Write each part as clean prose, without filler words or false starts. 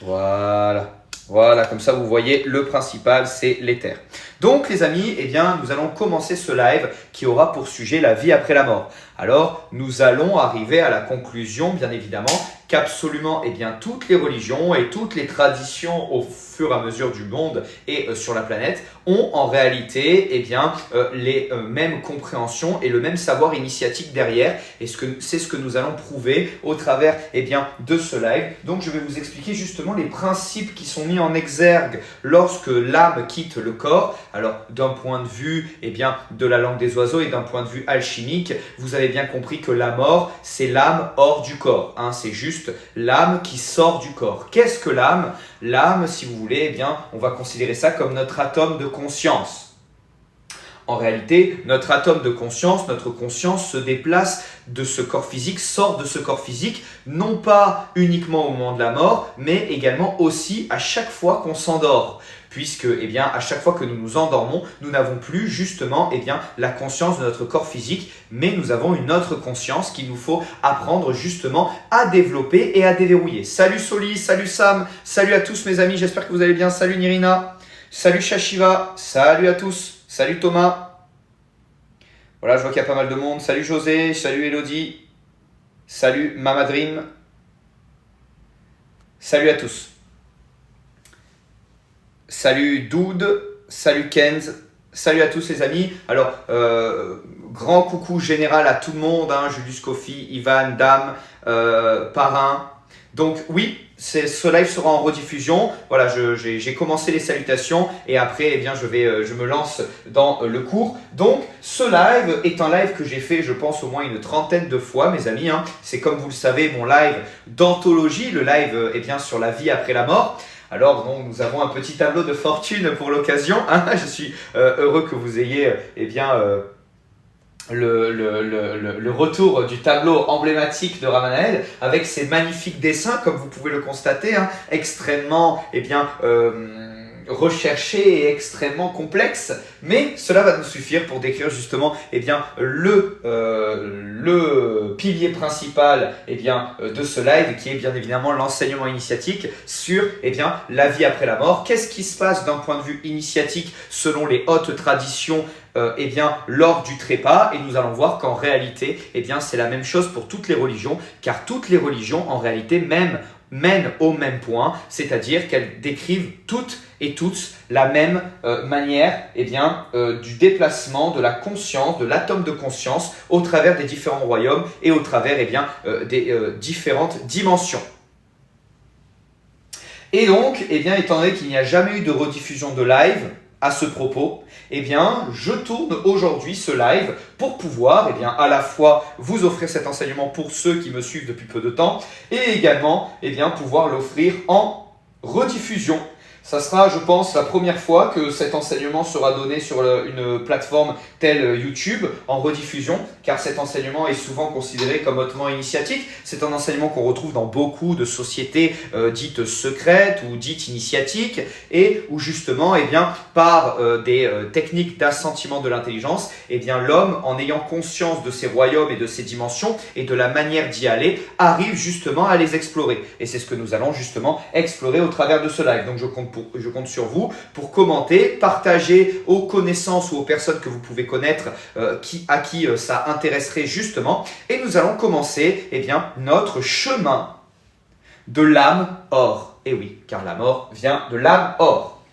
Voilà. Voilà, comme ça vous voyez, le principal c'est l'éther. Donc les amis, eh bien, nous allons commencer ce live qui aura pour sujet la vie après la mort. Alors, nous allons arriver à la conclusion, bien évidemment, qu'absolument eh bien, toutes les religions et toutes les traditions au fur et à mesure du monde et sur la planète ont en réalité eh bien, les mêmes compréhensions et le même savoir initiatique derrière. Et c'est ce que nous allons prouver au travers eh bien, de ce live. Donc, je vais vous expliquer justement les principes qui sont mis en exergue lorsque l'âme quitte le corps. Alors, d'un point de vue eh bien, de la langue des oiseaux et d'un point de vue alchimique, vous avez bien compris que la mort, c'est l'âme hors du corps. Hein, c'est juste l'âme qui sort du corps. Qu'est-ce que l'âme? L'âme, si vous voulez, eh bien, on va considérer ça comme notre atome de conscience. En réalité, notre atome de conscience, notre conscience se déplace de ce corps physique, sort de ce corps physique, non pas uniquement au moment de la mort, mais également aussi à chaque fois qu'on s'endort. Puisque, eh bien, à chaque fois que nous nous endormons, nous n'avons plus justement eh bien, la conscience de notre corps physique, mais nous avons une autre conscience qu'il nous faut apprendre justement à développer et à déverrouiller. Salut Soli, salut Sam, salut à tous mes amis, j'espère que vous allez bien. Salut Nirina, salut Shashiva, salut à tous, salut Thomas. Voilà, je vois qu'il y a pas mal de monde. Salut José, salut Elodie, salut Mamadrim, salut à tous. Salut Doud, salut Kenz, salut à tous les amis. Alors, grand coucou général à tout le monde, hein, Julius Kofi, Ivan, Dame, Parrain. Donc oui, ce live sera en rediffusion. Voilà, j'ai commencé les salutations et après, eh bien, je me lance dans le cours. Donc, ce live est un live que j'ai fait, je pense, au moins une trentaine de fois, mes amis. Hein. C'est comme vous le savez, mon live d'anthologie, le live eh bien, sur la vie après la mort. Alors, donc, nous avons un petit tableau de fortune pour l'occasion. Hein. Je suis heureux que vous ayez eh bien, le retour du tableau emblématique de Ramanael avec ses magnifiques dessins, comme vous pouvez le constater, hein, extrêmement eh bien, recherché et extrêmement complexe, mais cela va nous suffire pour décrire justement eh bien, le pilier principal eh bien, de ce live qui est bien évidemment l'enseignement initiatique sur eh bien, la vie après la mort. Qu'est-ce qui se passe d'un point de vue initiatique selon les hautes traditions eh bien, lors du trépas, et nous allons voir qu'en réalité eh bien, c'est la même chose pour toutes les religions, car toutes les religions en réalité mènent au même point, c'est-à-dire qu'elles décrivent toutes et tous la même manière eh bien, du déplacement de la conscience, de l'atome de conscience au travers des différents royaumes et au travers eh bien, des différentes dimensions. Et donc, eh bien, étant donné qu'il n'y a jamais eu de rediffusion de live à ce propos, eh bien, je tourne aujourd'hui ce live pour pouvoir eh bien, à la fois vous offrir cet enseignement pour ceux qui me suivent depuis peu de temps et également eh bien, pouvoir l'offrir en rediffusion. Ça sera, je pense, la première fois que cet enseignement sera donné sur une plateforme telle YouTube en rediffusion, car cet enseignement est souvent considéré comme hautement initiatique. C'est un enseignement qu'on retrouve dans beaucoup de sociétés dites secrètes ou dites initiatiques et où justement, eh bien, par des techniques d'assentiment de l'intelligence, eh bien, l'homme, en ayant conscience de ses royaumes et de ses dimensions et de la manière d'y aller, arrive justement à les explorer. Et c'est ce que nous allons justement explorer au travers de ce live. Donc, je compte sur vous pour commenter, partager aux connaissances ou aux personnes que vous pouvez connaître à qui ça intéresserait justement. Et nous allons commencer eh bien, notre chemin de l'âme or. Et oui, car la mort vient de l'âme or.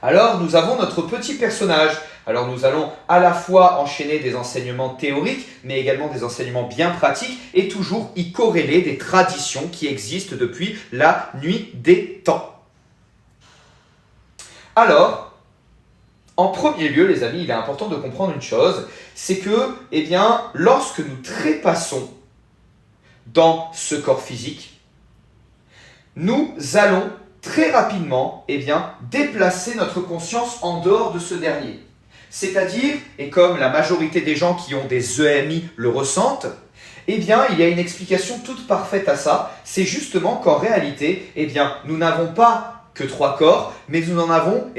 Alors, nous avons notre petit personnage. Alors, nous allons à la fois enchaîner des enseignements théoriques, mais également des enseignements bien pratiques et toujours y corréler des traditions qui existent depuis la nuit des temps. Alors, en premier lieu, les amis, il est important de comprendre une chose, c'est que, eh bien, lorsque nous trépassons dans ce corps physique, nous allons très rapidement, eh bien, déplacer notre conscience en dehors de ce dernier. C'est-à-dire, et comme la majorité des gens qui ont des EMI le ressentent, eh bien, il y a une explication toute parfaite à ça, c'est justement qu'en réalité, eh bien, nous n'avons pas que 3 corps, mais nous en avons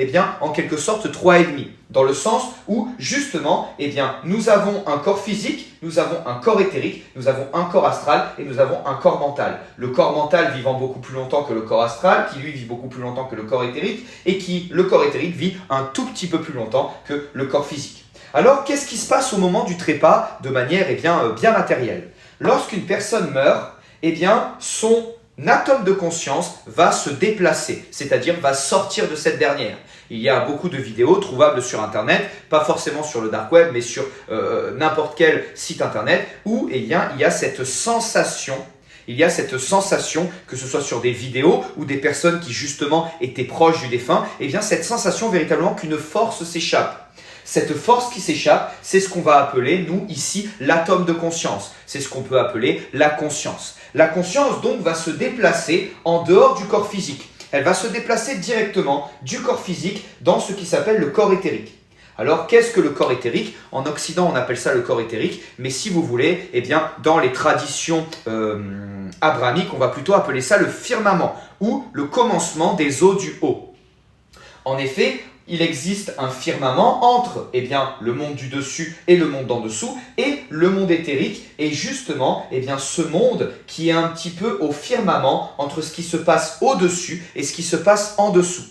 en quelque sorte 3,5. Dans le sens où justement nous avons un corps physique, nous avons un corps éthérique, nous avons un corps astral et nous avons un corps mental. Le corps mental vivant beaucoup plus longtemps que le corps astral, qui lui vit beaucoup plus longtemps que le corps éthérique et le corps éthérique vit un tout petit peu plus longtemps que le corps physique. Alors qu'est-ce qui se passe au moment du trépas de manière bien matérielle? Lorsqu'une personne meurt, son atome de conscience va se déplacer, c'est-à-dire va sortir de cette dernière. Il y a beaucoup de vidéos trouvables sur Internet, pas forcément sur le dark web, mais sur n'importe quel site Internet, où il y a cette sensation. Il y a cette sensation, que ce soit sur des vidéos ou des personnes qui justement étaient proches du défunt, cette sensation véritablement qu'une force s'échappe. Cette force qui s'échappe, c'est ce qu'on va appeler, nous, ici, l'atome de conscience. C'est ce qu'on peut appeler la conscience. La conscience, donc, va se déplacer en dehors du corps physique. Elle va se déplacer directement du corps physique dans ce qui s'appelle le corps éthérique. Alors, qu'est-ce que le corps éthérique? En Occident, on appelle ça le corps éthérique, mais si vous voulez, dans les traditions abrahamiques, on va plutôt appeler ça le firmament, ou le commencement des eaux du haut. En effet, il existe un firmament entre le monde du dessus et le monde d'en dessous, et le monde éthérique est justement ce monde qui est un petit peu au firmament entre ce qui se passe au-dessus et ce qui se passe en dessous.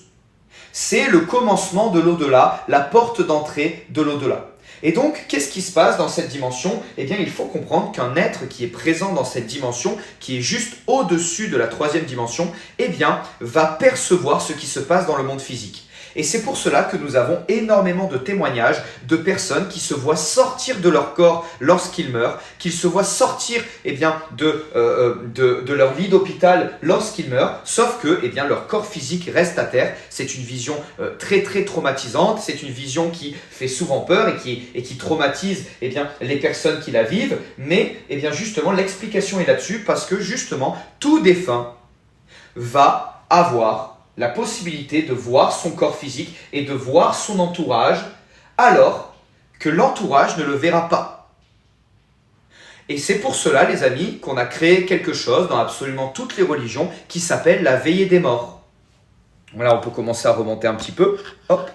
C'est le commencement de l'au-delà, la porte d'entrée de l'au-delà. Et donc, qu'est-ce qui se passe dans cette dimension? Il faut comprendre qu'un être qui est présent dans cette dimension, qui est juste au-dessus de la 3e dimension, va percevoir ce qui se passe dans le monde physique. Et c'est pour cela que nous avons énormément de témoignages de personnes qui se voient sortir de leur corps lorsqu'ils meurent, qu'ils se voient sortir de leur lit d'hôpital lorsqu'ils meurent, sauf que leur corps physique reste à terre. C'est une vision très très traumatisante, c'est une vision qui fait souvent peur et qui traumatise les personnes qui la vivent. Mais justement, l'explication est là-dessus parce que justement, tout défunt va avoir la possibilité de voir son corps physique et de voir son entourage alors que l'entourage ne le verra pas. Et c'est pour cela, les amis, qu'on a créé quelque chose dans absolument toutes les religions qui s'appelle la veillée des morts. Voilà, on peut commencer à remonter un petit peu. Hop.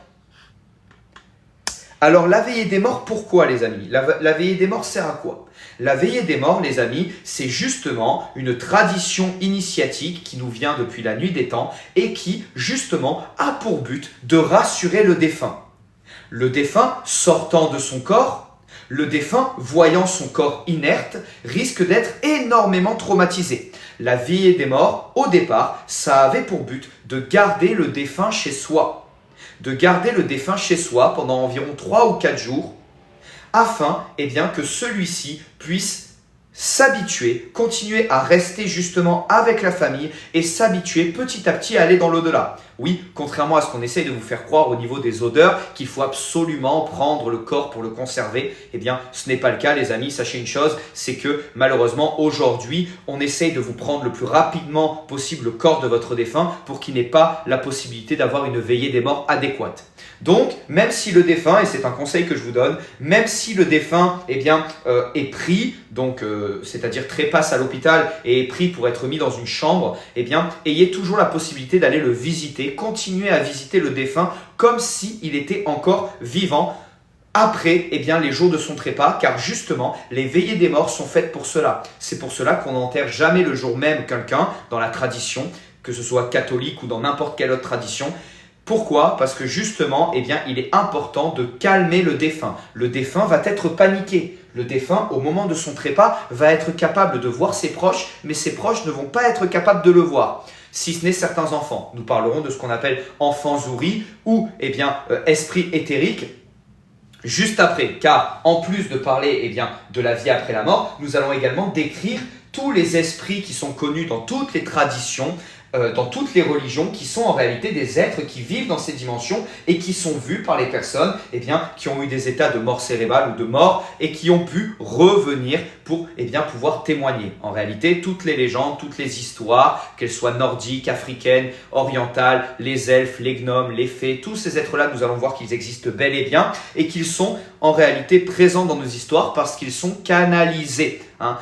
Alors, la veillée des morts, pourquoi, les amis? La veillée des morts sert à quoi? La veillée des morts, les amis, c'est justement une tradition initiatique qui nous vient depuis la nuit des temps et qui, justement, a pour but de rassurer le défunt. Le défunt sortant de son corps, le défunt voyant son corps inerte, risque d'être énormément traumatisé. La veillée des morts, au départ, ça avait pour but de garder le défunt chez soi. De garder le défunt chez soi pendant environ 3 ou 4 jours, afin que celui-ci puisse s'habituer, continuer à rester justement avec la famille et s'habituer petit à petit à aller dans l'au-delà. Oui, contrairement à ce qu'on essaye de vous faire croire au niveau des odeurs, qu'il faut absolument prendre le corps pour le conserver, ce n'est pas le cas, les amis. Sachez une chose, c'est que malheureusement aujourd'hui, on essaye de vous prendre le plus rapidement possible le corps de votre défunt pour qu'il n'ait pas la possibilité d'avoir une veillée des morts adéquate. Donc, même si le défunt, et c'est un conseil que je vous donne, même si le défunt est pris, donc c'est-à-dire trépasse à l'hôpital et est pris pour être mis dans une chambre, ayez toujours la possibilité d'aller le visiter, continuer à visiter le défunt comme s'il était encore vivant après les jours de son trépas, car justement, les veillées des morts sont faites pour cela. C'est pour cela qu'on n'enterre jamais le jour même quelqu'un dans la tradition, que ce soit catholique ou dans n'importe quelle autre tradition. Pourquoi? Parce que justement, il est important de calmer le défunt. Le défunt va être paniqué. Le défunt, au moment de son trépas, va être capable de voir ses proches, mais ses proches ne vont pas être capables de le voir. Si ce n'est certains enfants. Nous parlerons de ce qu'on appelle enfants ouris ou esprit éthérique juste après. Car en plus de parler de la vie après la mort, nous allons également décrire tous les esprits qui sont connus dans toutes les traditions, dans toutes les religions, qui sont en réalité des êtres qui vivent dans ces dimensions et qui sont vus par les personnes qui ont eu des états de mort cérébrale ou de mort et qui ont pu revenir pour pouvoir témoigner. En réalité, toutes les légendes, toutes les histoires, qu'elles soient nordiques, africaines, orientales, les elfes, les gnomes, les fées, tous ces êtres-là, nous allons voir qu'ils existent bel et bien et qu'ils sont en réalité présents dans nos histoires parce qu'ils sont canalisés. hein.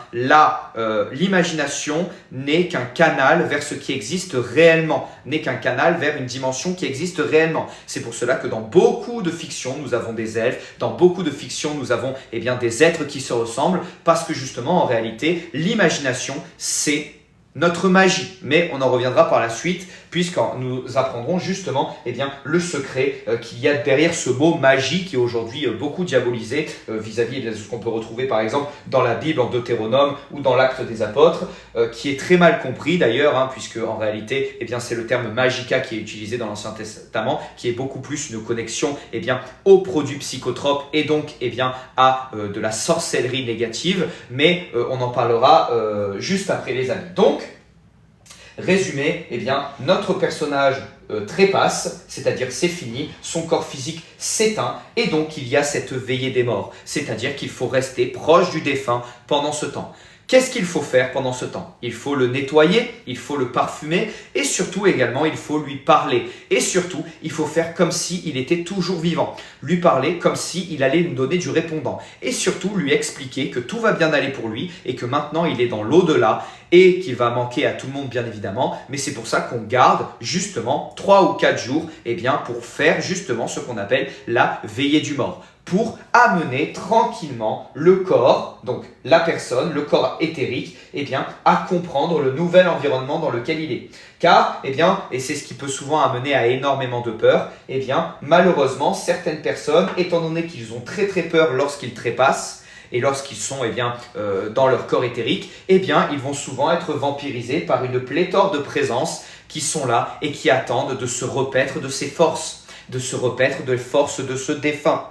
L'imagination n'est qu'un canal vers ce qui existe réellement, n'est qu'un canal vers une dimension qui existe réellement. C'est pour cela que dans beaucoup de fictions, nous avons des elfes, dans beaucoup de fictions, nous avons des êtres qui se ressemblent, parce que justement, en réalité, l'imagination, c'est notre magie. Mais on en reviendra par la suite, puisque nous apprendrons justement le secret qu'il y a derrière ce mot magie qui est aujourd'hui beaucoup diabolisé vis-à-vis de ce qu'on peut retrouver par exemple dans la Bible, en Deutéronome ou dans l'Acte des Apôtres, qui est très mal compris d'ailleurs, puisque en réalité c'est le terme magica qui est utilisé dans l'Ancien Testament, qui est beaucoup plus une connexion aux produits psychotropes et donc à de la sorcellerie négative, mais on en parlera juste après les amis. Donc, résumé, notre personnage trépasse, c'est-à-dire c'est fini, son corps physique s'éteint et donc il y a cette veillée des morts, c'est-à-dire qu'il faut rester proche du défunt pendant ce temps. Qu'est-ce qu'il faut faire pendant ce temps? Il faut le nettoyer, il faut le parfumer et surtout également il faut lui parler. Et surtout, il faut faire comme s'il était toujours vivant. Lui parler comme s'il allait nous donner du répondant. Et surtout lui expliquer que tout va bien aller pour lui et que maintenant il est dans l'au-delà et qu'il va manquer à tout le monde bien évidemment. Mais c'est pour ça qu'on garde justement 3 ou 4 jours pour faire justement ce qu'on appelle la veillée du mort, pour amener tranquillement le corps, donc la personne, le corps éthérique, à comprendre le nouvel environnement dans lequel il est. Car, et c'est ce qui peut souvent amener à énormément de peur, malheureusement, certaines personnes, étant donné qu'ils ont très très peur lorsqu'ils trépassent, et lorsqu'ils sont dans leur corps éthérique, ils vont souvent être vampirisés par une pléthore de présences qui sont là et qui attendent de se repaître de ces forces, de se repaître des forces de ce défunt.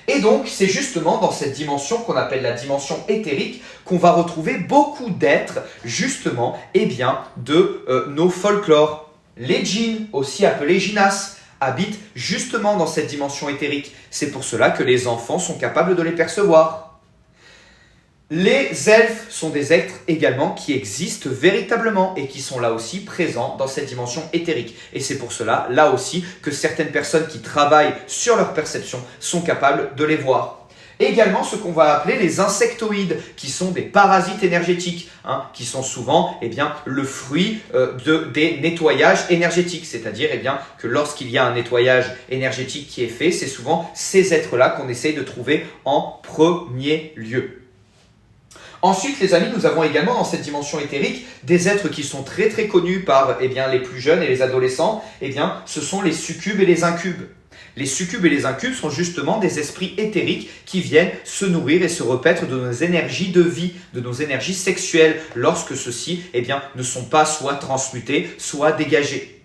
Et donc, c'est justement dans cette dimension qu'on appelle la dimension éthérique qu'on va retrouver beaucoup d'êtres, justement, de nos folklores. Les djinns, aussi appelés jinnas, habitent justement dans cette dimension éthérique. C'est pour cela que les enfants sont capables de les percevoir. Les elfes sont des êtres également qui existent véritablement et qui sont là aussi présents dans cette dimension éthérique. Et c'est pour cela, là aussi, que certaines personnes qui travaillent sur leur perception sont capables de les voir. Également ce qu'on va appeler les insectoïdes, qui sont des parasites énergétiques, qui sont souvent le fruit des nettoyages énergétiques. C'est-à-dire que lorsqu'il y a un nettoyage énergétique qui est fait, c'est souvent ces êtres-là qu'on essaye de trouver en premier lieu. Ensuite, les amis, nous avons également dans cette dimension éthérique des êtres qui sont très très connus par les plus jeunes et les adolescents. Ce sont les succubes et les incubes. Les succubes et les incubes sont justement des esprits éthériques qui viennent se nourrir et se repaître de nos énergies de vie, de nos énergies sexuelles, lorsque ceux-ci ne sont pas soit transmutés, soit dégagés.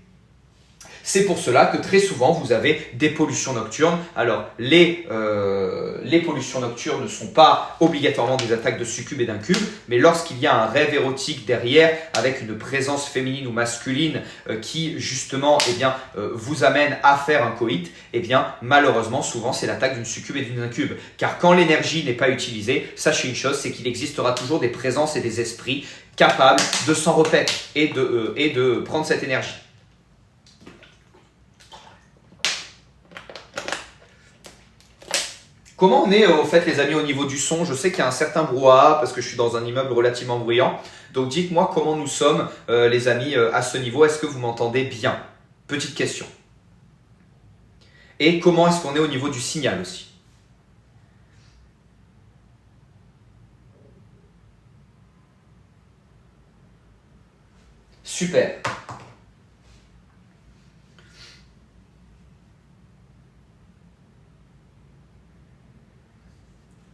C'est pour cela que très souvent, vous avez des pollutions nocturnes. Alors, les pollutions nocturnes ne sont pas obligatoirement des attaques de succubes et d'incubes, mais lorsqu'il y a un rêve érotique derrière, avec une présence féminine ou masculine qui, justement, vous amène à faire un coït, malheureusement, souvent, c'est l'attaque d'une succube et d'une incube. Car quand l'énergie n'est pas utilisée, sachez une chose, c'est qu'il existera toujours des présences et des esprits capables de s'en repaître et de prendre cette énergie. Comment on est au fait les amis au niveau du son? Je sais qu'il y a un certain brouhaha parce que je suis dans un immeuble relativement bruyant. Donc dites-moi comment nous sommes les amis à ce niveau. Est-ce que vous m'entendez bien? Petite question. Et comment est-ce qu'on est au niveau du signal aussi? Super.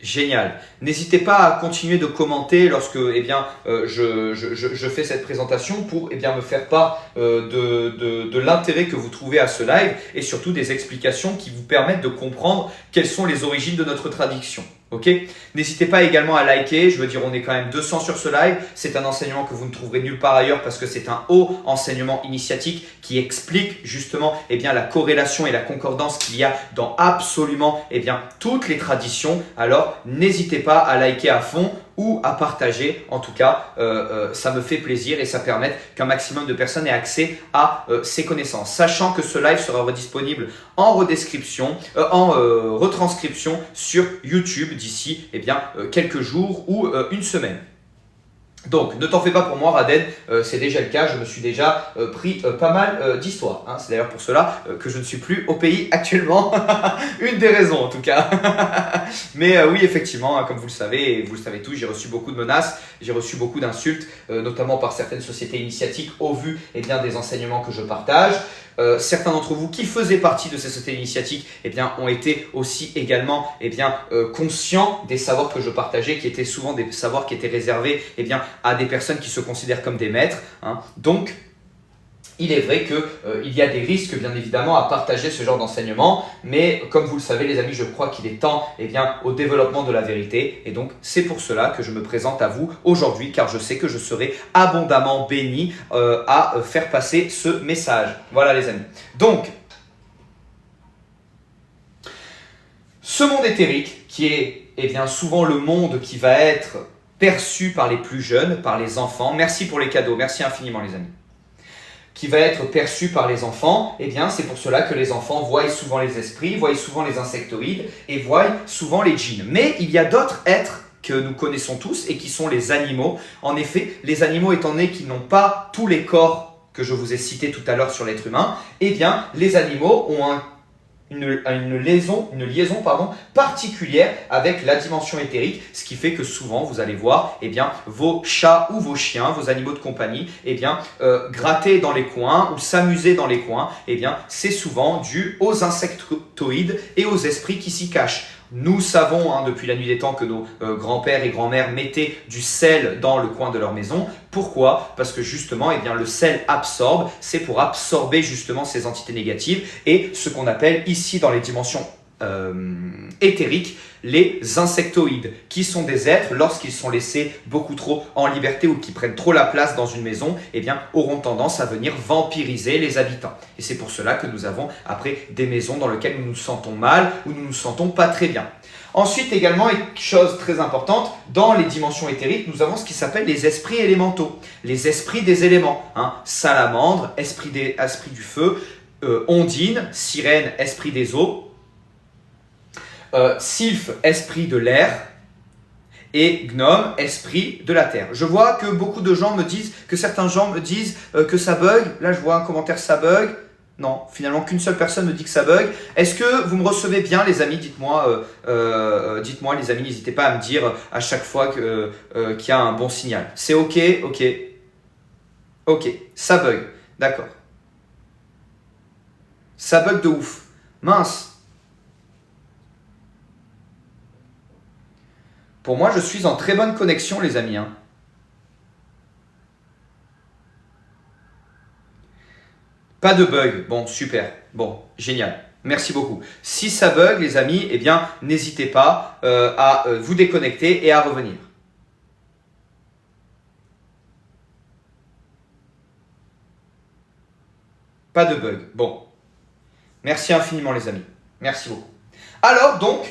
Génial. N'hésitez pas à continuer de commenter lorsque je fais cette présentation pour me faire part de l'intérêt que vous trouvez à ce live et surtout des explications qui vous permettent de comprendre quelles sont les origines de notre tradition. Ok? N'hésitez pas également à liker, je veux dire on est quand même 200 sur ce live, c'est un enseignement que vous ne trouverez nulle part ailleurs parce que c'est un haut enseignement initiatique qui explique justement la corrélation et la concordance qu'il y a dans absolument toutes les traditions. Alors n'hésitez pas à liker à fond, ou à partager. En tout cas, ça me fait plaisir et ça permet qu'un maximum de personnes aient accès à ces connaissances. Sachant que ce live sera disponible en retranscription sur YouTube d'ici quelques jours ou une semaine. Donc, ne t'en fais pas pour moi, Raden, c'est déjà le cas, je me suis déjà pris pas mal d'histoires. Hein. C'est d'ailleurs pour cela que je ne suis plus au pays actuellement. Une des raisons en tout cas. Mais oui, effectivement, hein, comme vous le savez, et vous le savez tous, j'ai reçu beaucoup de menaces, j'ai reçu beaucoup d'insultes, notamment par certaines sociétés initiatiques au vu des enseignements que je partage. Certains d'entre vous qui faisaient partie de ces sociétés initiatiques ont été aussi également conscients des savoirs que je partageais, qui étaient souvent des savoirs qui étaient réservés à des personnes qui se considèrent comme des maîtres. Hein. Donc, il est vrai qu'il y a des risques bien évidemment à partager ce genre d'enseignement, mais comme vous le savez les amis, je crois qu'il est temps au développement de la vérité et donc c'est pour cela que je me présente à vous aujourd'hui car je sais que je serai abondamment béni à faire passer ce message. Voilà les amis. Donc, ce monde éthérique qui est souvent le monde qui va être perçu par les plus jeunes, par les enfants. Merci pour les cadeaux, merci infiniment les amis. Qui va être perçu par les enfants, c'est pour cela que les enfants voient souvent les esprits, voient souvent les insectoïdes et voient souvent les djinns. Mais il y a d'autres êtres que nous connaissons tous et qui sont les animaux. En effet, les animaux étant donnés qu'ils n'ont pas tous les corps que je vous ai cités tout à l'heure sur l'être humain, les animaux ont une liaison particulière avec la dimension éthérique, ce qui fait que souvent vous allez voir vos chats ou vos chiens, vos animaux de compagnie gratter dans les coins ou s'amuser dans les coins, c'est souvent dû aux insectoïdes et aux esprits qui s'y cachent. Nous savons depuis la nuit des temps que nos grands-pères et grands-mères mettaient du sel dans le coin de leur maison. Pourquoi? Parce que justement, le sel absorbe, c'est pour absorber justement ces entités négatives et ce qu'on appelle ici dans les dimensions éthériques, les insectoïdes, qui sont des êtres, lorsqu'ils sont laissés beaucoup trop en liberté ou qui prennent trop la place dans une maison, auront tendance à venir vampiriser les habitants. Et c'est pour cela que nous avons après des maisons dans lesquelles nous nous sentons mal ou nous nous sentons pas très bien. Ensuite également, une chose très importante, dans les dimensions éthériques, nous avons ce qui s'appelle les esprits élémentaux, les esprits des éléments, salamandre, esprit du feu, ondine, sirène, esprit des eaux, sylphe, esprit de l'air, et gnome, esprit de la terre. Je vois que beaucoup de gens me disent, que certains gens me disent que ça bug. Là, je vois un commentaire, ça bug. Non, finalement, qu'une seule personne me dit que ça bug. Est-ce que vous me recevez bien, les amis? Dites-moi, les amis, n'hésitez pas à me dire à chaque fois qu'il y a un bon signal. C'est OK, OK. OK, ça bug. D'accord. Ça bug de ouf. Mince. Pour moi, je suis en très bonne connexion, les amis. Pas de bug. Bon, super. Bon, génial. Merci beaucoup. Si ça bug, les amis, n'hésitez pas à vous déconnecter et à revenir. Pas de bug. Bon. Merci infiniment, les amis. Merci beaucoup. Alors donc,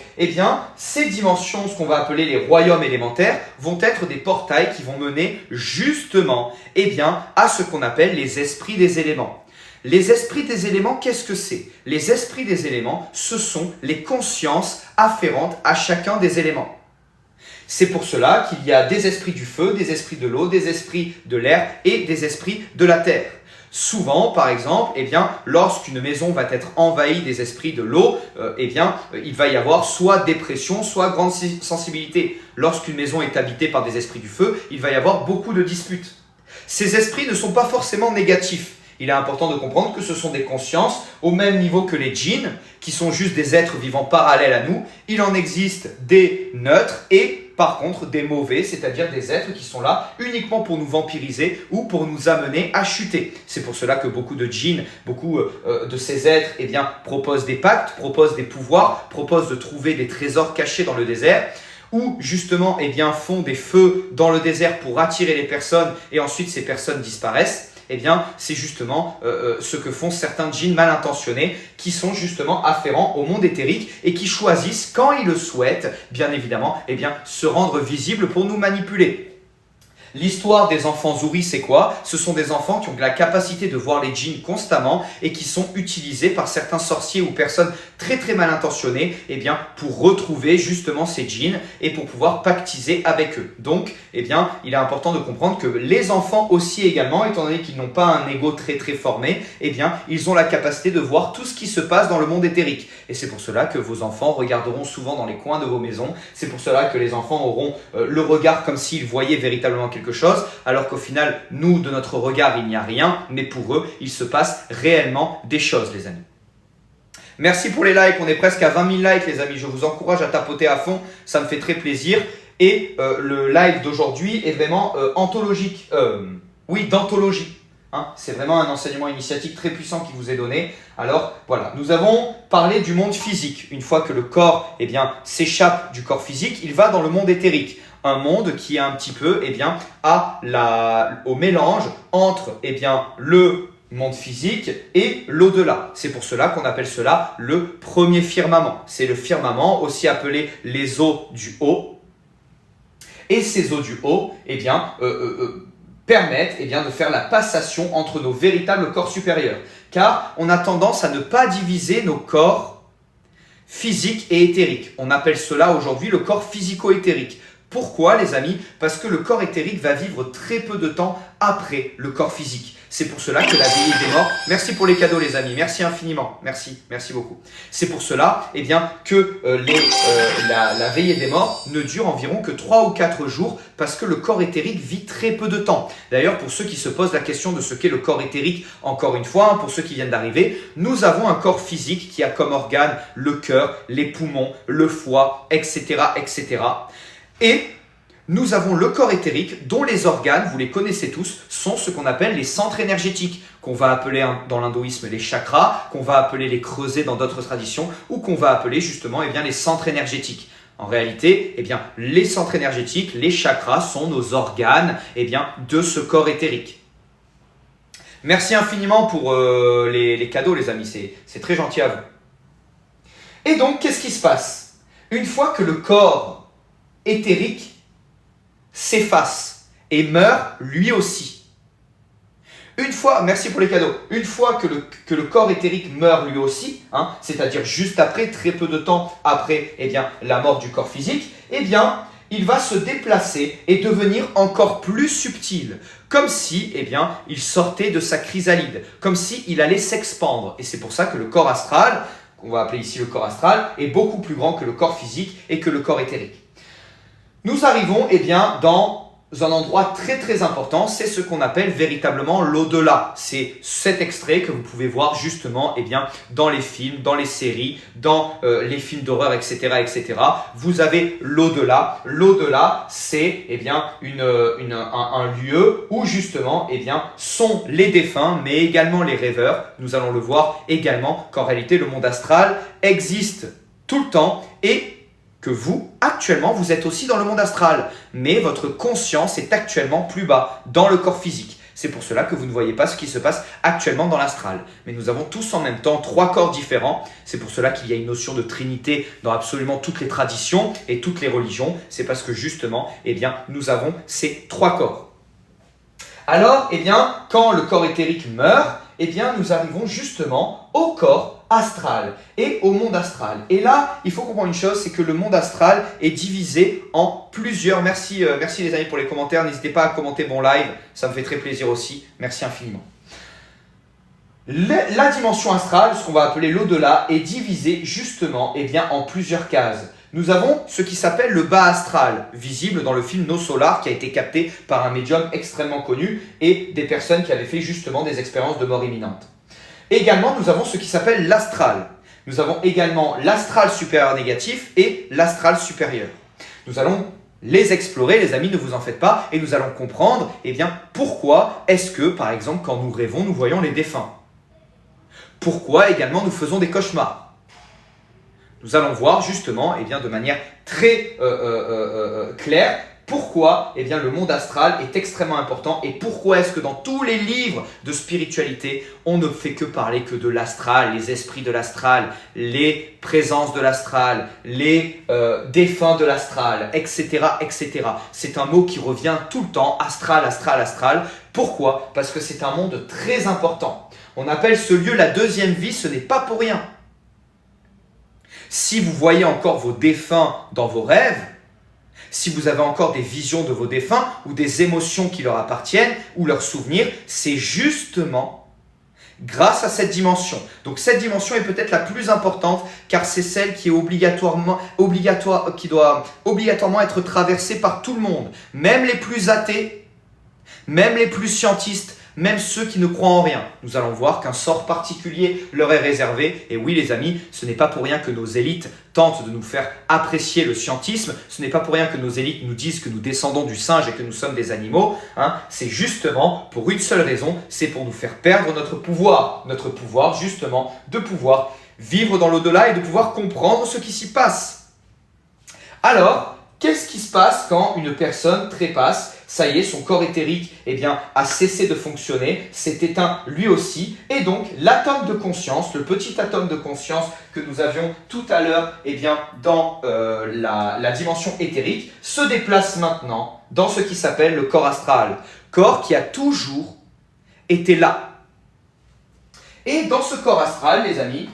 ces dimensions, ce qu'on va appeler les royaumes élémentaires, vont être des portails qui vont mener justement à ce qu'on appelle les esprits des éléments. Les esprits des éléments, qu'est-ce que c'est? Les esprits des éléments, ce sont les consciences afférentes à chacun des éléments. C'est pour cela qu'il y a des esprits du feu, des esprits de l'eau, des esprits de l'air et des esprits de la terre. Souvent, par exemple, lorsqu'une maison va être envahie des esprits de l'eau, il va y avoir soit dépression, soit grande sensibilité. Lorsqu'une maison est habitée par des esprits du feu, il va y avoir beaucoup de disputes. Ces esprits ne sont pas forcément négatifs. Il est important de comprendre que ce sont des consciences au même niveau que les djinns, qui sont juste des êtres vivants parallèles à nous. Il en existe des neutres et par contre des mauvais, c'est-à-dire des êtres qui sont là uniquement pour nous vampiriser ou pour nous amener à chuter. C'est pour cela que beaucoup de djinns, beaucoup de ces êtres proposent des pactes, proposent des pouvoirs, proposent de trouver des trésors cachés dans le désert, ou justement font des feux dans le désert pour attirer les personnes et ensuite ces personnes disparaissent. eh bien, c'est justement ce que font certains djinns mal intentionnés qui sont justement afférents au monde éthérique et qui choisissent, quand ils le souhaitent, bien évidemment, eh bien, se rendre visibles pour nous manipuler. L'histoire des enfants Zouri, c'est quoi? Ce sont des enfants qui ont la capacité de voir les djinns constamment et qui sont utilisés par certains sorciers ou personnes très très mal intentionnées, eh bien, pour retrouver justement ces djinns et pour pouvoir pactiser avec eux. Donc, eh bien, il est important de comprendre que les enfants aussi également, étant donné qu'ils n'ont pas un ego très très formé, eh bien, ils ont la capacité de voir tout ce qui se passe dans le monde éthérique. Et c'est pour cela que vos enfants regarderont souvent dans les coins de vos maisons. C'est pour cela que les enfants auront le regard comme s'ils voyaient véritablement quelque chose, alors qu'au final, nous, de notre regard, il n'y a rien, mais pour eux, il se passe réellement des choses, les amis. Merci pour les likes, on est presque à 20 000 likes, les amis. Je vous encourage à tapoter à fond, ça me fait très plaisir. Et le live d'aujourd'hui est vraiment anthologique. Oui, d'anthologie. Hein, c'est vraiment un enseignement initiatique très puissant qui vous est donné. Alors voilà, nous avons parlé du monde physique. Une fois que le corps eh bien, s'échappe du corps physique, il va dans le monde éthérique. Un monde qui est un petit peu eh bien, au mélange entre eh bien, le monde physique et l'au-delà. C'est pour cela qu'on appelle cela le premier firmament. C'est le firmament, aussi appelé les eaux du haut. Et ces eaux du haut eh bien, permettent eh bien, de faire la passation entre nos véritables corps supérieurs. Car on a tendance à ne pas diviser nos corps physiques et éthériques. On appelle cela aujourd'hui le corps physico-éthérique. Pourquoi, les amis? Parce que le corps éthérique va vivre très peu de temps après le corps physique. C'est pour cela que la veillée des morts… Merci pour les cadeaux, les amis. Merci infiniment. Merci beaucoup. C'est pour cela eh bien, que la veillée des morts ne dure environ que 3 ou 4 jours parce que le corps éthérique vit très peu de temps. D'ailleurs, pour ceux qui se posent la question de ce qu'est le corps éthérique, encore une fois, pour ceux qui viennent d'arriver, nous avons un corps physique qui a comme organe le cœur, les poumons, le foie, etc., etc. Et nous avons le corps éthérique dont les organes, vous les connaissez tous, sont ce qu'on appelle les centres énergétiques, qu'on va appeler dans l'hindouisme les chakras, qu'on va appeler les creusets dans d'autres traditions, ou qu'on va appeler justement eh bien, les centres énergétiques. En réalité, eh bien, les centres énergétiques, les chakras sont nos organes eh bien, de ce corps éthérique. Merci infiniment pour les cadeaux, les amis, c'est très gentil à vous. Et donc, qu'est-ce qui se passe? Une fois que le corps éthérique s'efface et meurt lui aussi. Merci pour les cadeaux. Une fois que le corps éthérique meurt lui aussi, hein, c'est-à-dire juste après, très peu de temps après eh bien, la mort du corps physique, eh bien, il va se déplacer et devenir encore plus subtil, comme si eh bien, il sortait de sa chrysalide, comme s'il allait s'expandre. Et c'est pour ça que le corps astral, qu'on va appeler ici le corps astral, est beaucoup plus grand que le corps physique et que le corps éthérique. Nous arrivons eh bien, dans un endroit très très important, c'est ce qu'on appelle véritablement l'au-delà. C'est cet extrait que vous pouvez voir justement eh bien, dans les films, dans les séries, dans les films d'horreur, etc., etc. Vous avez l'au-delà. L'au-delà, c'est eh bien, un lieu où justement eh bien, sont les défunts, mais également les rêveurs. Nous allons le voir également qu'en réalité le monde astral existe tout le temps et que vous, actuellement, vous êtes aussi dans le monde astral, mais votre conscience est actuellement plus bas, dans le corps physique. C'est pour cela que vous ne voyez pas ce qui se passe actuellement dans l'astral. Mais nous avons tous en même temps 3 corps différents. C'est pour cela qu'il y a une notion de trinité dans absolument toutes les traditions et toutes les religions. C'est parce que justement, eh bien, nous avons ces 3 corps. Alors, eh bien, quand le corps éthérique meurt, eh bien, nous arrivons justement au corps astral et au monde astral. Et là, il faut comprendre une chose, c'est que le monde astral est divisé en plusieurs… Merci les amis pour les commentaires. N'hésitez pas à commenter mon live, ça me fait très plaisir aussi. Merci infiniment. La dimension astrale, ce qu'on va appeler l'au-delà, est divisée justement eh bien, en plusieurs cases. Nous avons ce qui s'appelle le bas astral, visible dans le film No Solar qui a été capté par un médium extrêmement connu et des personnes qui avaient fait justement des expériences de mort imminente. Également, nous avons ce qui s'appelle l'astral. Nous avons également l'astral supérieur négatif et l'astral supérieur. Nous allons les explorer, les amis, ne vous en faites pas, et nous allons comprendre eh bien, pourquoi est-ce que, par exemple, quand nous rêvons, nous voyons les défunts. Pourquoi également nous faisons des cauchemars. Nous allons voir justement eh bien, de manière très claire pourquoi eh bien, le monde astral est extrêmement important et pourquoi est-ce que dans tous les livres de spiritualité, on ne fait que parler que de l'astral, les esprits de l'astral, les présences de l'astral, les défunts de l'astral, etc., etc. C'est un mot qui revient tout le temps, astral, astral, astral. Pourquoi? Parce que c'est un monde très important. On appelle ce lieu la deuxième vie, ce n'est pas pour rien. Si vous voyez encore vos défunts dans vos rêves, si vous avez encore des visions de vos défunts ou des émotions qui leur appartiennent ou leurs souvenirs, c'est justement grâce à cette dimension. Donc cette dimension est peut-être la plus importante car c'est celle qui est qui doit obligatoirement être traversée par tout le monde. Même les plus athées, même les plus scientistes, même ceux qui ne croient en rien. Nous allons voir qu'un sort particulier leur est réservé. Et oui les amis, ce n'est pas pour rien que nos élites tentent de nous faire apprécier le scientisme. Ce n'est pas pour rien que nos élites nous disent que nous descendons du singe et que nous sommes des animaux. C'est justement pour une seule raison, c'est pour nous faire perdre notre pouvoir. Notre pouvoir justement de pouvoir vivre dans l'au-delà et de pouvoir comprendre ce qui s'y passe. Alors, qu'est-ce qui se passe quand une personne trépasse? Ça y est, son corps éthérique a cessé de fonctionner, s'est éteint lui aussi. Et donc, l'atome de conscience, le petit atome de conscience que nous avions tout à l'heure dans la dimension éthérique, se déplace maintenant dans ce qui s'appelle le corps astral. Corps qui a toujours été là. Et dans ce corps astral, les amis,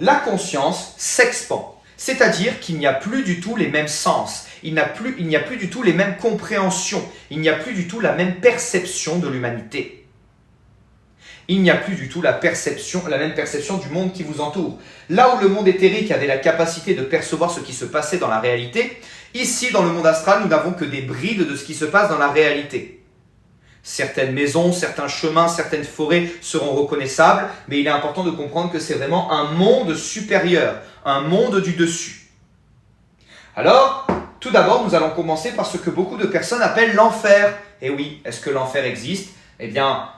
la conscience s'expand. C'est-à-dire qu'il n'y a plus du tout les mêmes sens, il n'y a plus du tout les mêmes compréhensions, il n'y a plus du tout la même perception de l'humanité. Il n'y a plus du tout la même perception du monde qui vous entoure. Là où le monde éthérique avait la capacité de percevoir ce qui se passait dans la réalité, ici dans le monde astral, nous n'avons que des brides de ce qui se passe dans la réalité. Certaines maisons, certains chemins, certaines forêts seront reconnaissables, mais il est important de comprendre que c'est vraiment un monde supérieur, un monde du dessus. Alors, tout d'abord, nous allons commencer par ce que beaucoup de personnes appellent l'enfer. Et oui, est-ce que l'enfer existe? Eh bien,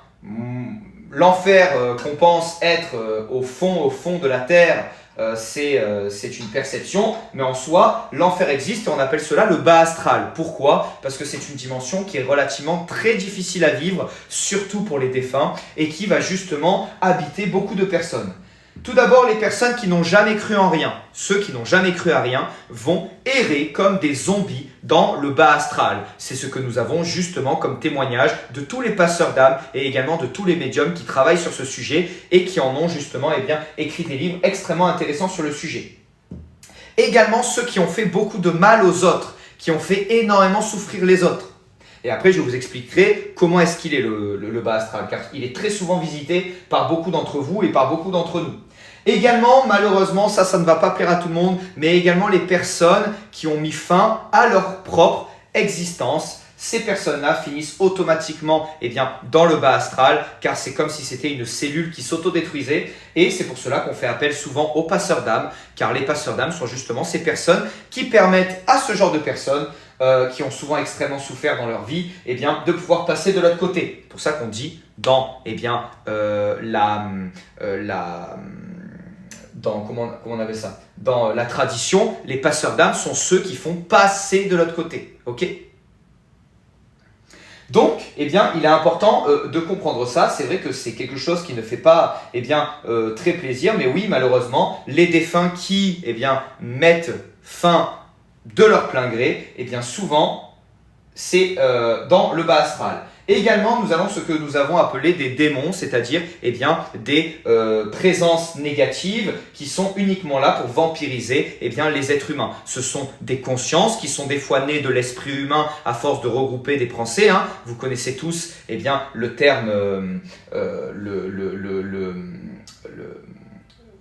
l'enfer qu'on pense être au fond de la terre, c'est une perception, mais en soi, l'enfer existe et on appelle cela le bas astral. Pourquoi? Parce que c'est une dimension qui est relativement très difficile à vivre, surtout pour les défunts, et qui va justement habiter beaucoup de personnes. Tout d'abord, les personnes qui n'ont jamais cru en rien. Ceux qui n'ont jamais cru à rien vont errer comme des zombies dans le bas astral. C'est ce que nous avons justement comme témoignage de tous les passeurs d'âme et également de tous les médiums qui travaillent sur ce sujet et qui en ont justement écrit des livres extrêmement intéressants sur le sujet. Également ceux qui ont fait beaucoup de mal aux autres, qui ont fait énormément souffrir les autres. Et après, je vous expliquerai comment est-ce qu'il est le bas astral, car il est très souvent visité par beaucoup d'entre vous et par beaucoup d'entre nous. Également, malheureusement, ça ne va pas plaire à tout le monde, mais également les personnes qui ont mis fin à leur propre existence. Ces personnes-là finissent automatiquement dans le bas astral, car c'est comme si c'était une cellule qui s'autodétruisait. Et c'est pour cela qu'on fait appel souvent aux passeurs d'âme, car les passeurs d'âme sont justement ces personnes qui permettent à ce genre de personnes qui ont souvent extrêmement souffert dans leur vie, de pouvoir passer de l'autre côté. C'est pour ça qu'on dit dans comment on appelle ça? Dans la tradition, les passeurs d'âme sont ceux qui font passer de l'autre côté. Ok? Donc, il est important de comprendre ça. C'est vrai que c'est quelque chose qui ne fait pas très plaisir, mais oui, malheureusement, les défunts qui mettent fin de leur plein gré, souvent, c'est dans le bas astral. Et également, nous avons ce que nous avons appelé des démons, c'est-à-dire des présences négatives qui sont uniquement là pour vampiriser les êtres humains. Ce sont des consciences qui sont des fois nées de l'esprit humain à force de regrouper des pensées. Vous connaissez tous le terme,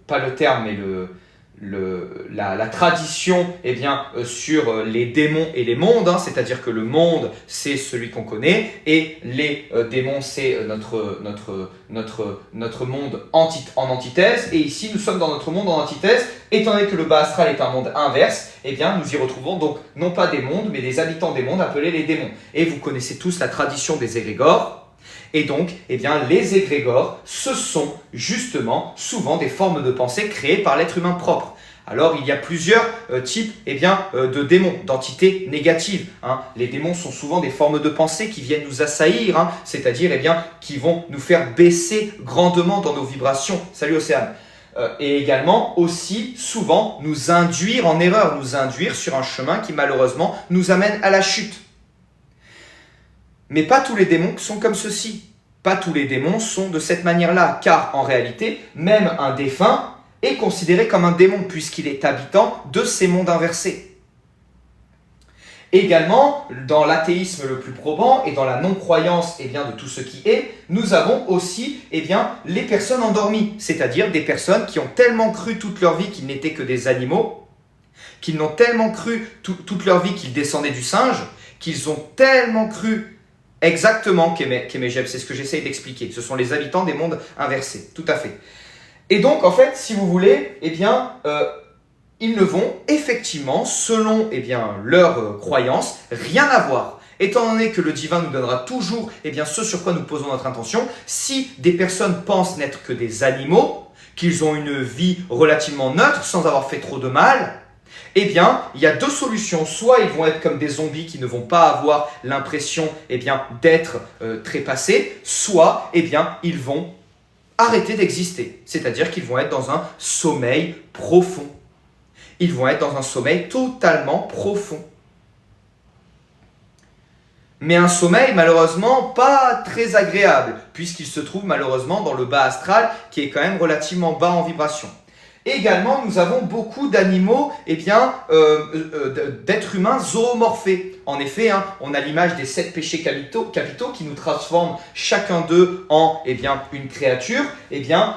pas le terme, mais la tradition sur les démons et les mondes, c'est-à-dire que le monde c'est celui qu'on connaît et les démons c'est notre monde en antithèse, et ici nous sommes dans notre monde en antithèse. Étant donné que le bas astral est un monde inverse, nous y retrouvons donc non pas des mondes mais des habitants des mondes appelés les démons. Et vous connaissez tous la tradition des égrégores. Et donc, les égrégores, ce sont justement souvent des formes de pensée créées par l'être humain propre. Alors, il y a plusieurs types de démons, d'entités négatives. Les démons sont souvent des formes de pensée qui viennent nous assaillir, c'est-à-dire qui vont nous faire baisser grandement dans nos vibrations. Salut Océane. Et également aussi souvent nous induire en erreur, nous induire sur un chemin qui malheureusement nous amène à la chute. Mais pas tous les démons sont comme ceci. Pas tous les démons sont de cette manière-là, car en réalité, même un défunt est considéré comme un démon puisqu'il est habitant de ces mondes inversés. Également, dans l'athéisme le plus probant et dans la non-croyance de tout ce qui est, nous avons aussi les personnes endormies, c'est-à-dire des personnes qui ont tellement cru toute leur vie qu'ils n'étaient que des animaux, qu'ils n'ont tellement cru toute leur vie qu'ils descendaient du singe, qu'ils ont tellement cru exactement, Kémégeb, c'est ce que j'essaye d'expliquer, ce sont les habitants des mondes inversés, tout à fait. Et donc, en fait, si vous voulez, ils ne vont effectivement, selon leur croyance, rien avoir. Étant donné que le divin nous donnera toujours ce sur quoi nous posons notre intention, si des personnes pensent n'être que des animaux, qu'ils ont une vie relativement neutre, sans avoir fait trop de mal, il y a deux solutions. Soit ils vont être comme des zombies qui ne vont pas avoir l'impression d'être trépassés, soit ils vont arrêter d'exister. C'est-à-dire qu'ils vont être dans un sommeil profond. Ils vont être dans un sommeil totalement profond. Mais un sommeil malheureusement pas très agréable, puisqu'il se trouve malheureusement dans le bas astral, qui est quand même relativement bas en vibration. Également, nous avons beaucoup d'animaux, d'êtres humains zoomorphés. En effet, on a l'image des 7 péchés capitaux qui nous transforment chacun d'eux en une créature.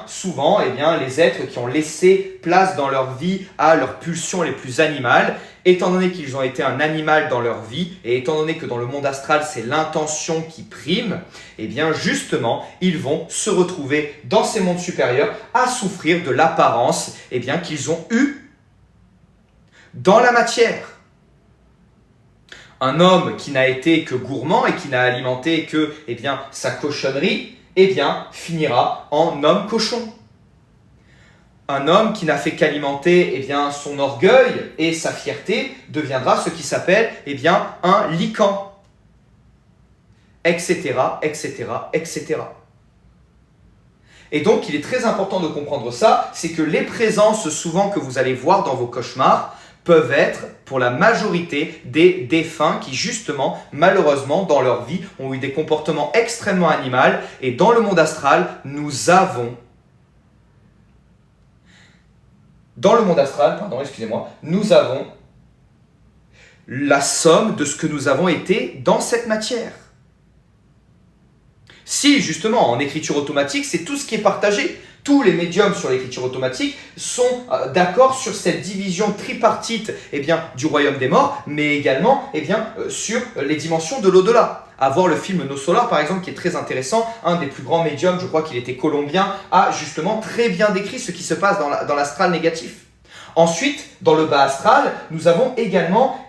Souvent, les êtres qui ont laissé place dans leur vie à leurs pulsions les plus animales, étant donné qu'ils ont été un animal dans leur vie, et étant donné que dans le monde astral, c'est l'intention qui prime, justement, ils vont se retrouver dans ces mondes supérieurs à souffrir de l'apparence qu'ils ont eue dans la matière. Un homme qui n'a été que gourmand et qui n'a alimenté que sa cochonnerie, finira en homme cochon. Un homme qui n'a fait qu'alimenter son orgueil et sa fierté deviendra ce qui s'appelle un lican, etc., etc., etc. Et donc, il est très important de comprendre ça, c'est que les présences souvent que vous allez voir dans vos cauchemars peuvent être, pour la majorité, des défunts qui, justement, malheureusement, dans leur vie, ont eu des comportements extrêmement animaux. Et dans le monde astral, nous avons la somme de ce que nous avons été dans cette matière. Si, justement, en écriture automatique, c'est tout ce qui est partagé. Tous les médiums sur l'écriture automatique sont d'accord sur cette division tripartite du royaume des morts, mais également sur les dimensions de l'au-delà. À voir le film Nos Solars, par exemple, qui est très intéressant. Un des plus grands médiums, je crois qu'il était colombien, a justement très bien décrit ce qui se passe dans l'astral négatif. Ensuite, dans le bas astral, nous avons également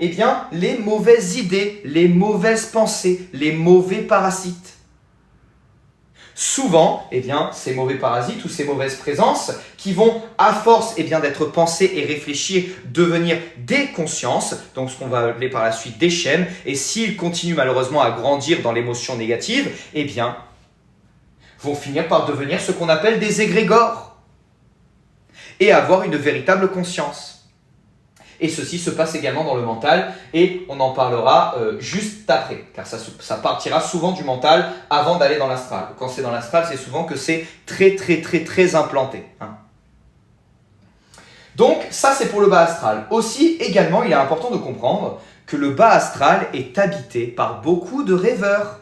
les mauvaises idées, les mauvaises pensées, les mauvais parasites. Souvent, ces mauvais parasites ou ces mauvaises présences qui vont, à force d'être pensées et réfléchies, devenir des consciences, donc ce qu'on va appeler par la suite des schèmes, et s'ils continuent malheureusement à grandir dans l'émotion négative, vont finir par devenir ce qu'on appelle des égrégores et avoir une véritable conscience. Et ceci se passe également dans le mental et on en parlera juste après, car ça partira souvent du mental avant d'aller dans l'astral. Quand c'est dans l'astral, c'est souvent que c'est très très très très implanté. Donc ça c'est pour le bas astral. Aussi également, il est important de comprendre que le bas astral est habité par beaucoup de rêveurs.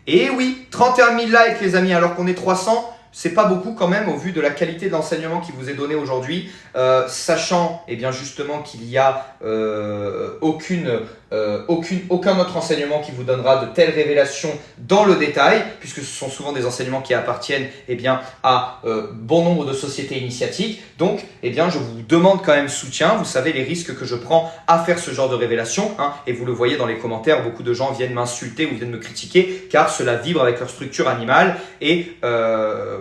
Et oui, 31 000 likes les amis, alors qu'on est 300. C'est pas beaucoup quand même au vu de la qualité de l'enseignement qui vous est donné aujourd'hui, sachant justement qu'il n'y a aucun autre enseignement qui vous donnera de telles révélations dans le détail, puisque ce sont souvent des enseignements qui appartiennent à bon nombre de sociétés initiatiques. Donc je vous demande quand même soutien. Vous savez les risques que je prends à faire ce genre de révélation, et vous le voyez dans les commentaires, beaucoup de gens viennent m'insulter ou viennent me critiquer car cela vibre avec leur structure animale et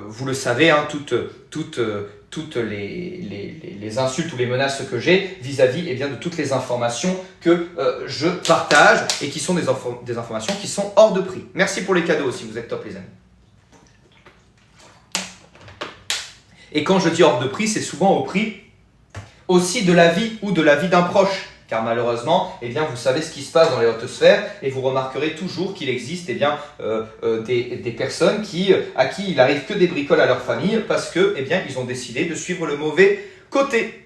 vous le savez, toute toutes les insultes ou les menaces que j'ai vis-à-vis eh bien, de toutes les informations que je partage et qui sont des informations qui sont hors de prix. Merci pour les cadeaux aussi, vous êtes top les amis. Et quand je dis hors de prix, c'est souvent au prix aussi de la vie ou de la vie d'un proche. Car malheureusement, eh bien, vous savez ce qui se passe dans les hautes sphères et vous remarquerez toujours qu'il existe eh bien, des personnes à qui il arrive que des bricoles à leur famille parce que, eh bien, ils ont décidé de suivre le mauvais côté.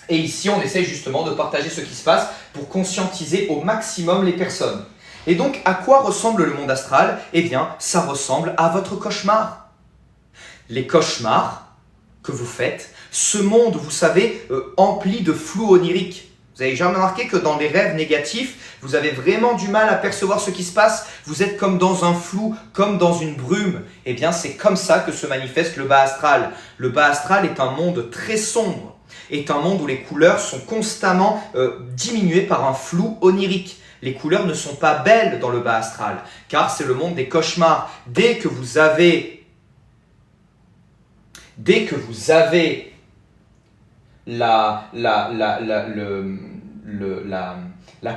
Et ici, on essaie justement de partager ce qui se passe pour conscientiser au maximum les personnes. Et donc, à quoi ressemble le monde astral? Eh bien, ça ressemble à votre cauchemar. Les cauchemars que vous faites, ce monde, vous savez, empli de flou onirique. Vous avez jamais remarqué que dans les rêves négatifs, vous avez vraiment du mal à percevoir ce qui se passe? Vous êtes comme dans un flou, comme dans une brume. Eh bien, c'est comme ça que se manifeste le bas astral. Le bas astral est un monde très sombre, est un monde où les couleurs sont constamment diminuées par un flou onirique. Les couleurs ne sont pas belles dans le bas astral, car c'est le monde des cauchemars. Dès que vous avez la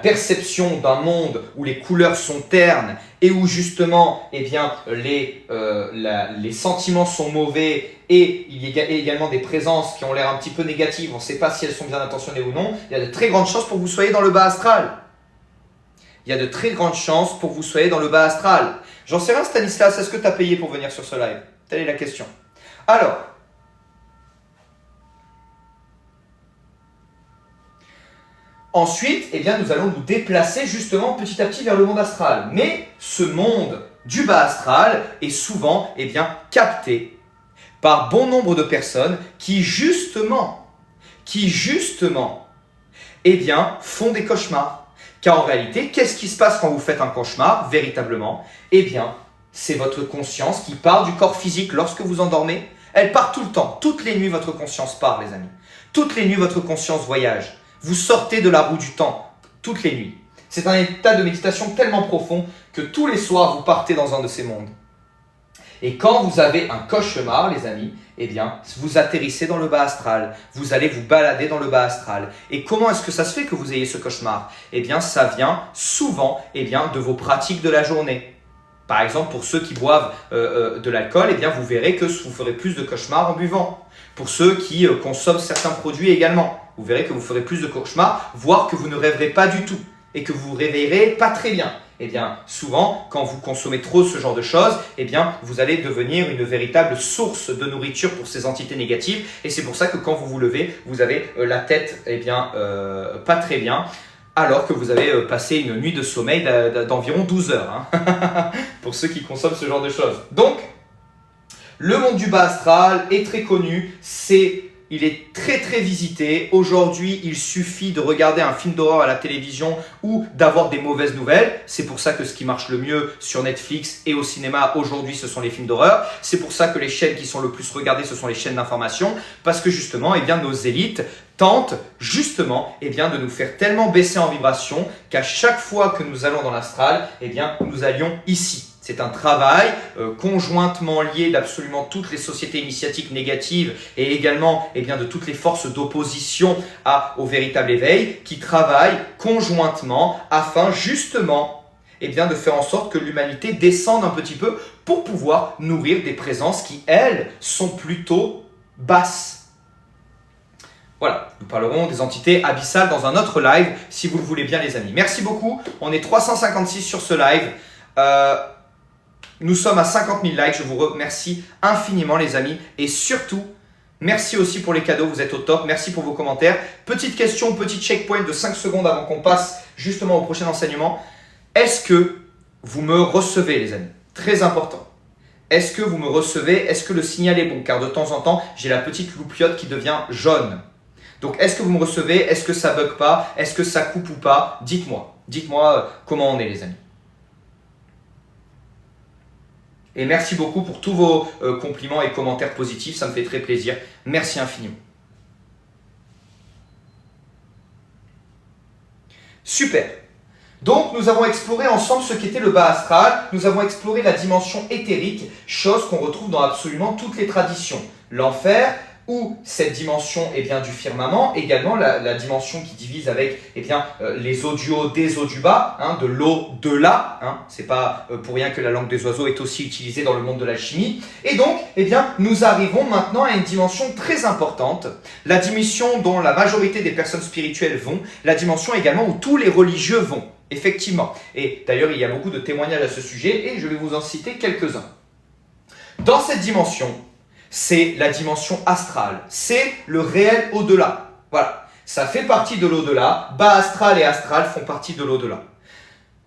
perception d'un monde où les couleurs sont ternes et où justement eh bien, les sentiments sont mauvais et il y a également des présences qui ont l'air un petit peu négatives, on ne sait pas si elles sont bien intentionnées ou non, il y a de très grandes chances pour que vous soyez dans le bas astral. Il y a de très grandes chances pour que vous soyez dans le bas astral. J'en sais rien Stanislas, est-ce que tu as payé pour venir sur ce live? Telle est la question. Alors, ensuite, eh bien, nous allons nous déplacer justement petit à petit vers le monde astral. Mais ce monde du bas astral est souvent eh bien, capté par bon nombre de personnes qui justement eh bien, font des cauchemars. Car en réalité, qu'est-ce qui se passe quand vous faites un cauchemar véritablement? Eh bien, c'est votre conscience qui part du corps physique lorsque vous endormez. Elle part tout le temps. Toutes les nuits, votre conscience part, les amis. Toutes les nuits, votre conscience voyage. Vous sortez de la roue du temps, toutes les nuits. C'est un état de méditation tellement profond que tous les soirs, vous partez dans un de ces mondes. Et quand vous avez un cauchemar, les amis, eh bien, vous atterrissez dans le bas astral. Vous allez vous balader dans le bas astral. Et comment est-ce que ça se fait que vous ayez ce cauchemar? Eh bien, ça vient souvent eh bien, de vos pratiques de la journée. Par exemple, pour ceux qui boivent de l'alcool, eh bien, vous verrez que vous ferez plus de cauchemars en buvant. Pour ceux qui consomment certains produits également, vous verrez que vous ferez plus de cauchemars, voire que vous ne rêverez pas du tout et que vous vous réveillerez pas très bien. Eh bien, souvent, quand vous consommez trop ce genre de choses, eh bien, vous allez devenir une véritable source de nourriture pour ces entités négatives. Et c'est pour ça que quand vous vous levez, vous avez la tête eh bien, pas très bien, alors que vous avez passé une nuit de sommeil d'environ 12 heures, hein, pour ceux qui consomment ce genre de choses. Donc, le monde du bas astral est très connu, il est très très visité. Aujourd'hui, il suffit de regarder un film d'horreur à la télévision ou d'avoir des mauvaises nouvelles. C'est pour ça que ce qui marche le mieux sur Netflix et au cinéma aujourd'hui, ce sont les films d'horreur. C'est pour ça que les chaînes qui sont le plus regardées, ce sont les chaînes d'information. Parce que justement, eh bien, nos élites tentent justement eh bien, de nous faire tellement baisser en vibration qu'à chaque fois que nous allons dans l'astral, eh bien, nous allions ici. C'est un travail conjointement lié d'absolument toutes les sociétés initiatiques négatives et également eh bien, de toutes les forces d'opposition au véritable éveil qui travaillent conjointement afin justement eh bien, de faire en sorte que l'humanité descende un petit peu pour pouvoir nourrir des présences qui, elles, sont plutôt basses. Voilà, nous parlerons des entités abyssales dans un autre live si vous le voulez bien les amis. Merci beaucoup, on est 356 sur ce live. Nous sommes à 50 000 likes, je vous remercie infiniment les amis et surtout, merci aussi pour les cadeaux, vous êtes au top, merci pour vos commentaires. Petite question, petit checkpoint de 5 secondes avant qu'on passe justement au prochain enseignement. Est-ce que vous me recevez les amis? Très important. Est-ce que vous me recevez? Est-ce que le signal est bon? Car de temps en temps, j'ai la petite loupiote qui devient jaune. Donc est-ce que vous me recevez? Est-ce que ça bug pas? Est-ce que ça coupe ou pas? Dites-moi. Dites-moi comment on est les amis. Et merci beaucoup pour tous vos compliments et commentaires positifs, ça me fait très plaisir. Merci infiniment. Super. Donc nous avons exploré ensemble ce qu'était le bas astral, nous avons exploré la dimension éthérique, chose qu'on retrouve dans absolument toutes les traditions. L'enfer, ou cette dimension du firmament, également la dimension qui divise avec les eaux du haut des eaux du bas, de l'au-delà. C'est pas pour rien que la langue des oiseaux est aussi utilisée dans le monde de l'alchimie. Et donc, nous arrivons maintenant à une dimension très importante, la dimension dont la majorité des personnes spirituelles vont, la dimension également où tous les religieux vont, effectivement. Et d'ailleurs, il y a beaucoup de témoignages à ce sujet et je vais vous en citer quelques-uns. Dans cette dimension, c'est la dimension astrale, c'est le réel au-delà. Voilà, ça fait partie de l'au-delà, bas astral et astral font partie de l'au-delà.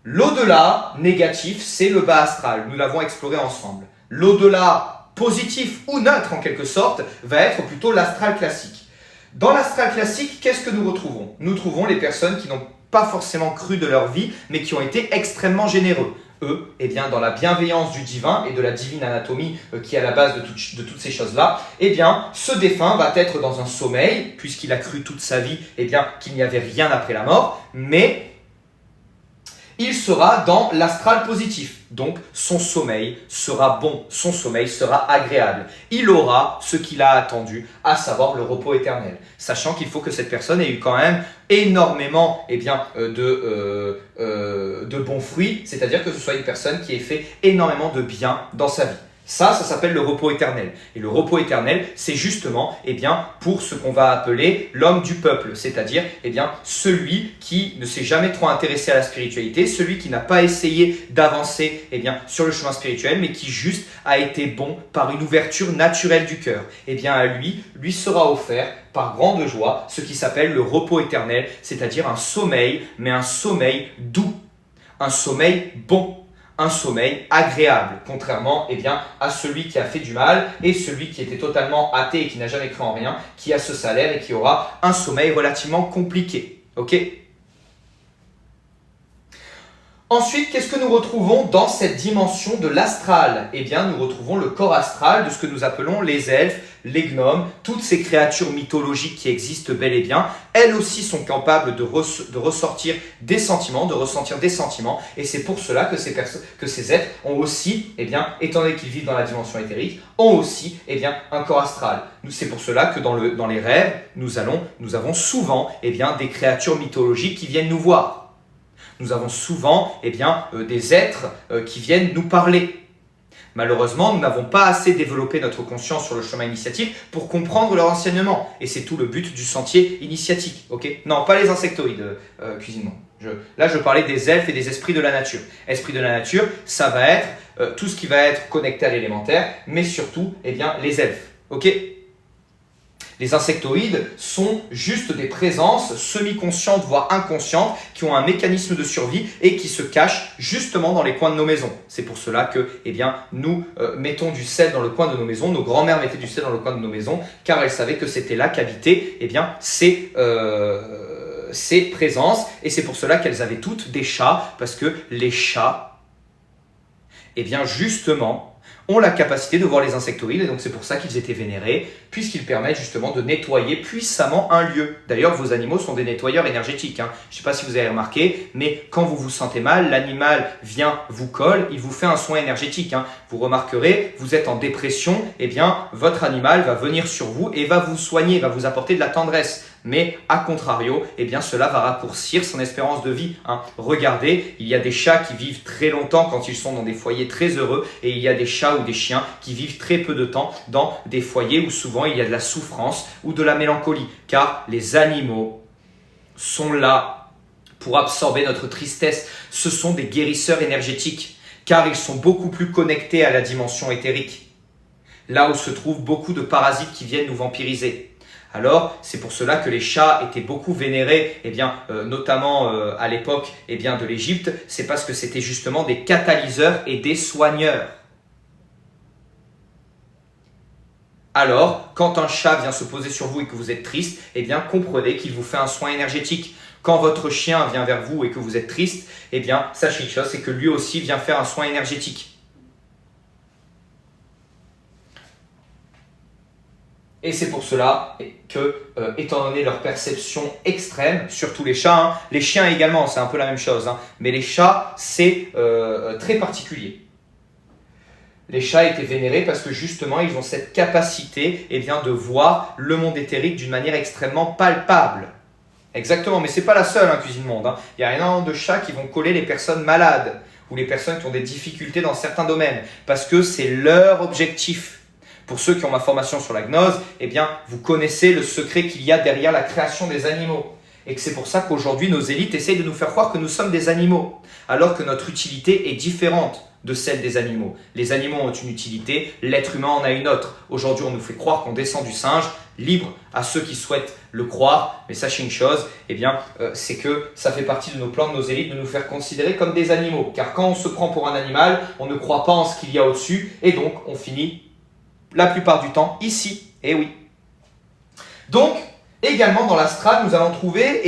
L'au-delà négatif, c'est le bas astral, nous l'avons exploré ensemble. L'au-delà positif ou neutre en quelque sorte, va être plutôt l'astral classique. Dans l'astral classique, qu'est-ce que nous retrouvons? Nous trouvons les personnes qui n'ont pas forcément cru de leur vie, mais qui ont été extrêmement généreux. Eux, dans la bienveillance du divin et de la divine anatomie qui est à la base de toutes ces choses-là, ce défunt va être dans un sommeil, puisqu'il a cru toute sa vie qu'il n'y avait rien après la mort, mais il sera dans l'astral positif. Donc, son sommeil sera bon, son sommeil sera agréable. Il aura ce qu'il a attendu, à savoir le repos éternel. Sachant qu'il faut que cette personne ait eu quand même énormément de bons fruits, c'est-à-dire que ce soit une personne qui ait fait énormément de bien dans sa vie. Ça s'appelle le repos éternel. Et le repos éternel, c'est justement pour ce qu'on va appeler l'homme du peuple, c'est-à-dire celui qui ne s'est jamais trop intéressé à la spiritualité, celui qui n'a pas essayé d'avancer sur le chemin spirituel, mais qui juste a été bon par une ouverture naturelle du cœur. À lui sera offert par grande joie ce qui s'appelle le repos éternel, c'est-à-dire un sommeil, mais un sommeil doux, un sommeil bon. Un sommeil agréable, contrairement à celui qui a fait du mal et celui qui était totalement athée et qui n'a jamais cru en rien, qui a ce salaire et qui aura un sommeil relativement compliqué. Ok ? Ensuite, qu'est-ce que nous retrouvons dans cette dimension de l'astral? Nous retrouvons le corps astral de ce que nous appelons les elfes, les gnomes, toutes ces créatures mythologiques qui existent bel et bien. Elles aussi sont capables de ressortir des sentiments, de ressentir des sentiments. Et c'est pour cela que ces êtres ont aussi, étant donné qu'ils vivent dans la dimension éthérique, ont aussi un corps astral. C'est pour cela que dans les rêves, nous avons souvent des créatures mythologiques qui viennent nous voir. Nous avons souvent des êtres qui viennent nous parler. Malheureusement, nous n'avons pas assez développé notre conscience sur le chemin initiatique pour comprendre leur enseignement. Et c'est tout le but du sentier initiatique. Okay ? Non, pas les insectoïdes, cuisinement. Là, je parlais des elfes et des esprits de la nature. Esprits de la nature, ça va être tout ce qui va être connecté à l'élémentaire, mais surtout les elfes. Ok ? Les insectoïdes sont juste des présences semi-conscientes, voire inconscientes, qui ont un mécanisme de survie et qui se cachent justement dans les coins de nos maisons. C'est pour cela que nous mettons du sel dans le coin de nos maisons. Nos grands-mères mettaient du sel dans le coin de nos maisons car elles savaient que c'était là qu'habitaient ces présences. Et c'est pour cela qu'elles avaient toutes des chats, parce que les chats, justement, ont la capacité de voir les insectoïdes, et donc c'est pour ça qu'ils étaient vénérés, puisqu'ils permettent justement de nettoyer puissamment un lieu. D'ailleurs, vos animaux sont des nettoyeurs énergétiques. Je ne sais pas si vous avez remarqué, mais quand vous vous sentez mal, l'animal vient, vous colle, il vous fait un soin énergétique. Vous remarquerez, vous êtes en dépression, votre animal va venir sur vous et va vous soigner, va vous apporter de la tendresse. Mais à contrario, cela va raccourcir son espérance de vie. Regardez, il y a des chats qui vivent très longtemps quand ils sont dans des foyers très heureux, et il y a des chats ou des chiens qui vivent très peu de temps dans des foyers où souvent il y a de la souffrance ou de la mélancolie. Car les animaux sont là pour absorber notre tristesse. Ce sont des guérisseurs énergétiques, car ils sont beaucoup plus connectés à la dimension éthérique, là où se trouvent beaucoup de parasites qui viennent nous vampiriser. Alors, c'est pour cela que les chats étaient beaucoup vénérés, notamment à l'époque de l'Égypte. C'est parce que c'était justement des catalyseurs et des soigneurs. Alors, quand un chat vient se poser sur vous et que vous êtes triste, comprenez qu'il vous fait un soin énergétique. Quand votre chien vient vers vous et que vous êtes triste, sachez une chose, c'est que lui aussi vient faire un soin énergétique. Et c'est pour cela que, étant donné leur perception extrême, surtout les chats, les chiens également, c'est un peu la même chose, mais les chats, c'est très particulier. Les chats étaient vénérés parce que justement, ils ont cette capacité de voir le monde éthérique d'une manière extrêmement palpable. Exactement, mais ce n'est pas la seule cuisine monde. Il y a énormément de chats qui vont coller les personnes malades ou les personnes qui ont des difficultés dans certains domaines parce que c'est leur objectif. Pour ceux qui ont ma formation sur la gnose, vous connaissez le secret qu'il y a derrière la création des animaux. Et que c'est pour ça qu'aujourd'hui, nos élites essayent de nous faire croire que nous sommes des animaux, alors que notre utilité est différente de celle des animaux. Les animaux ont une utilité, l'être humain en a une autre. Aujourd'hui, on nous fait croire qu'on descend du singe, libre à ceux qui souhaitent le croire. Mais sachez une chose, c'est que ça fait partie de nos plans, de nos élites, de nous faire considérer comme des animaux. Car quand on se prend pour un animal, on ne croit pas en ce qu'il y a au-dessus, et donc on finit la plupart du temps ici. Eh oui. Donc, également dans l'astral, nous allons trouver,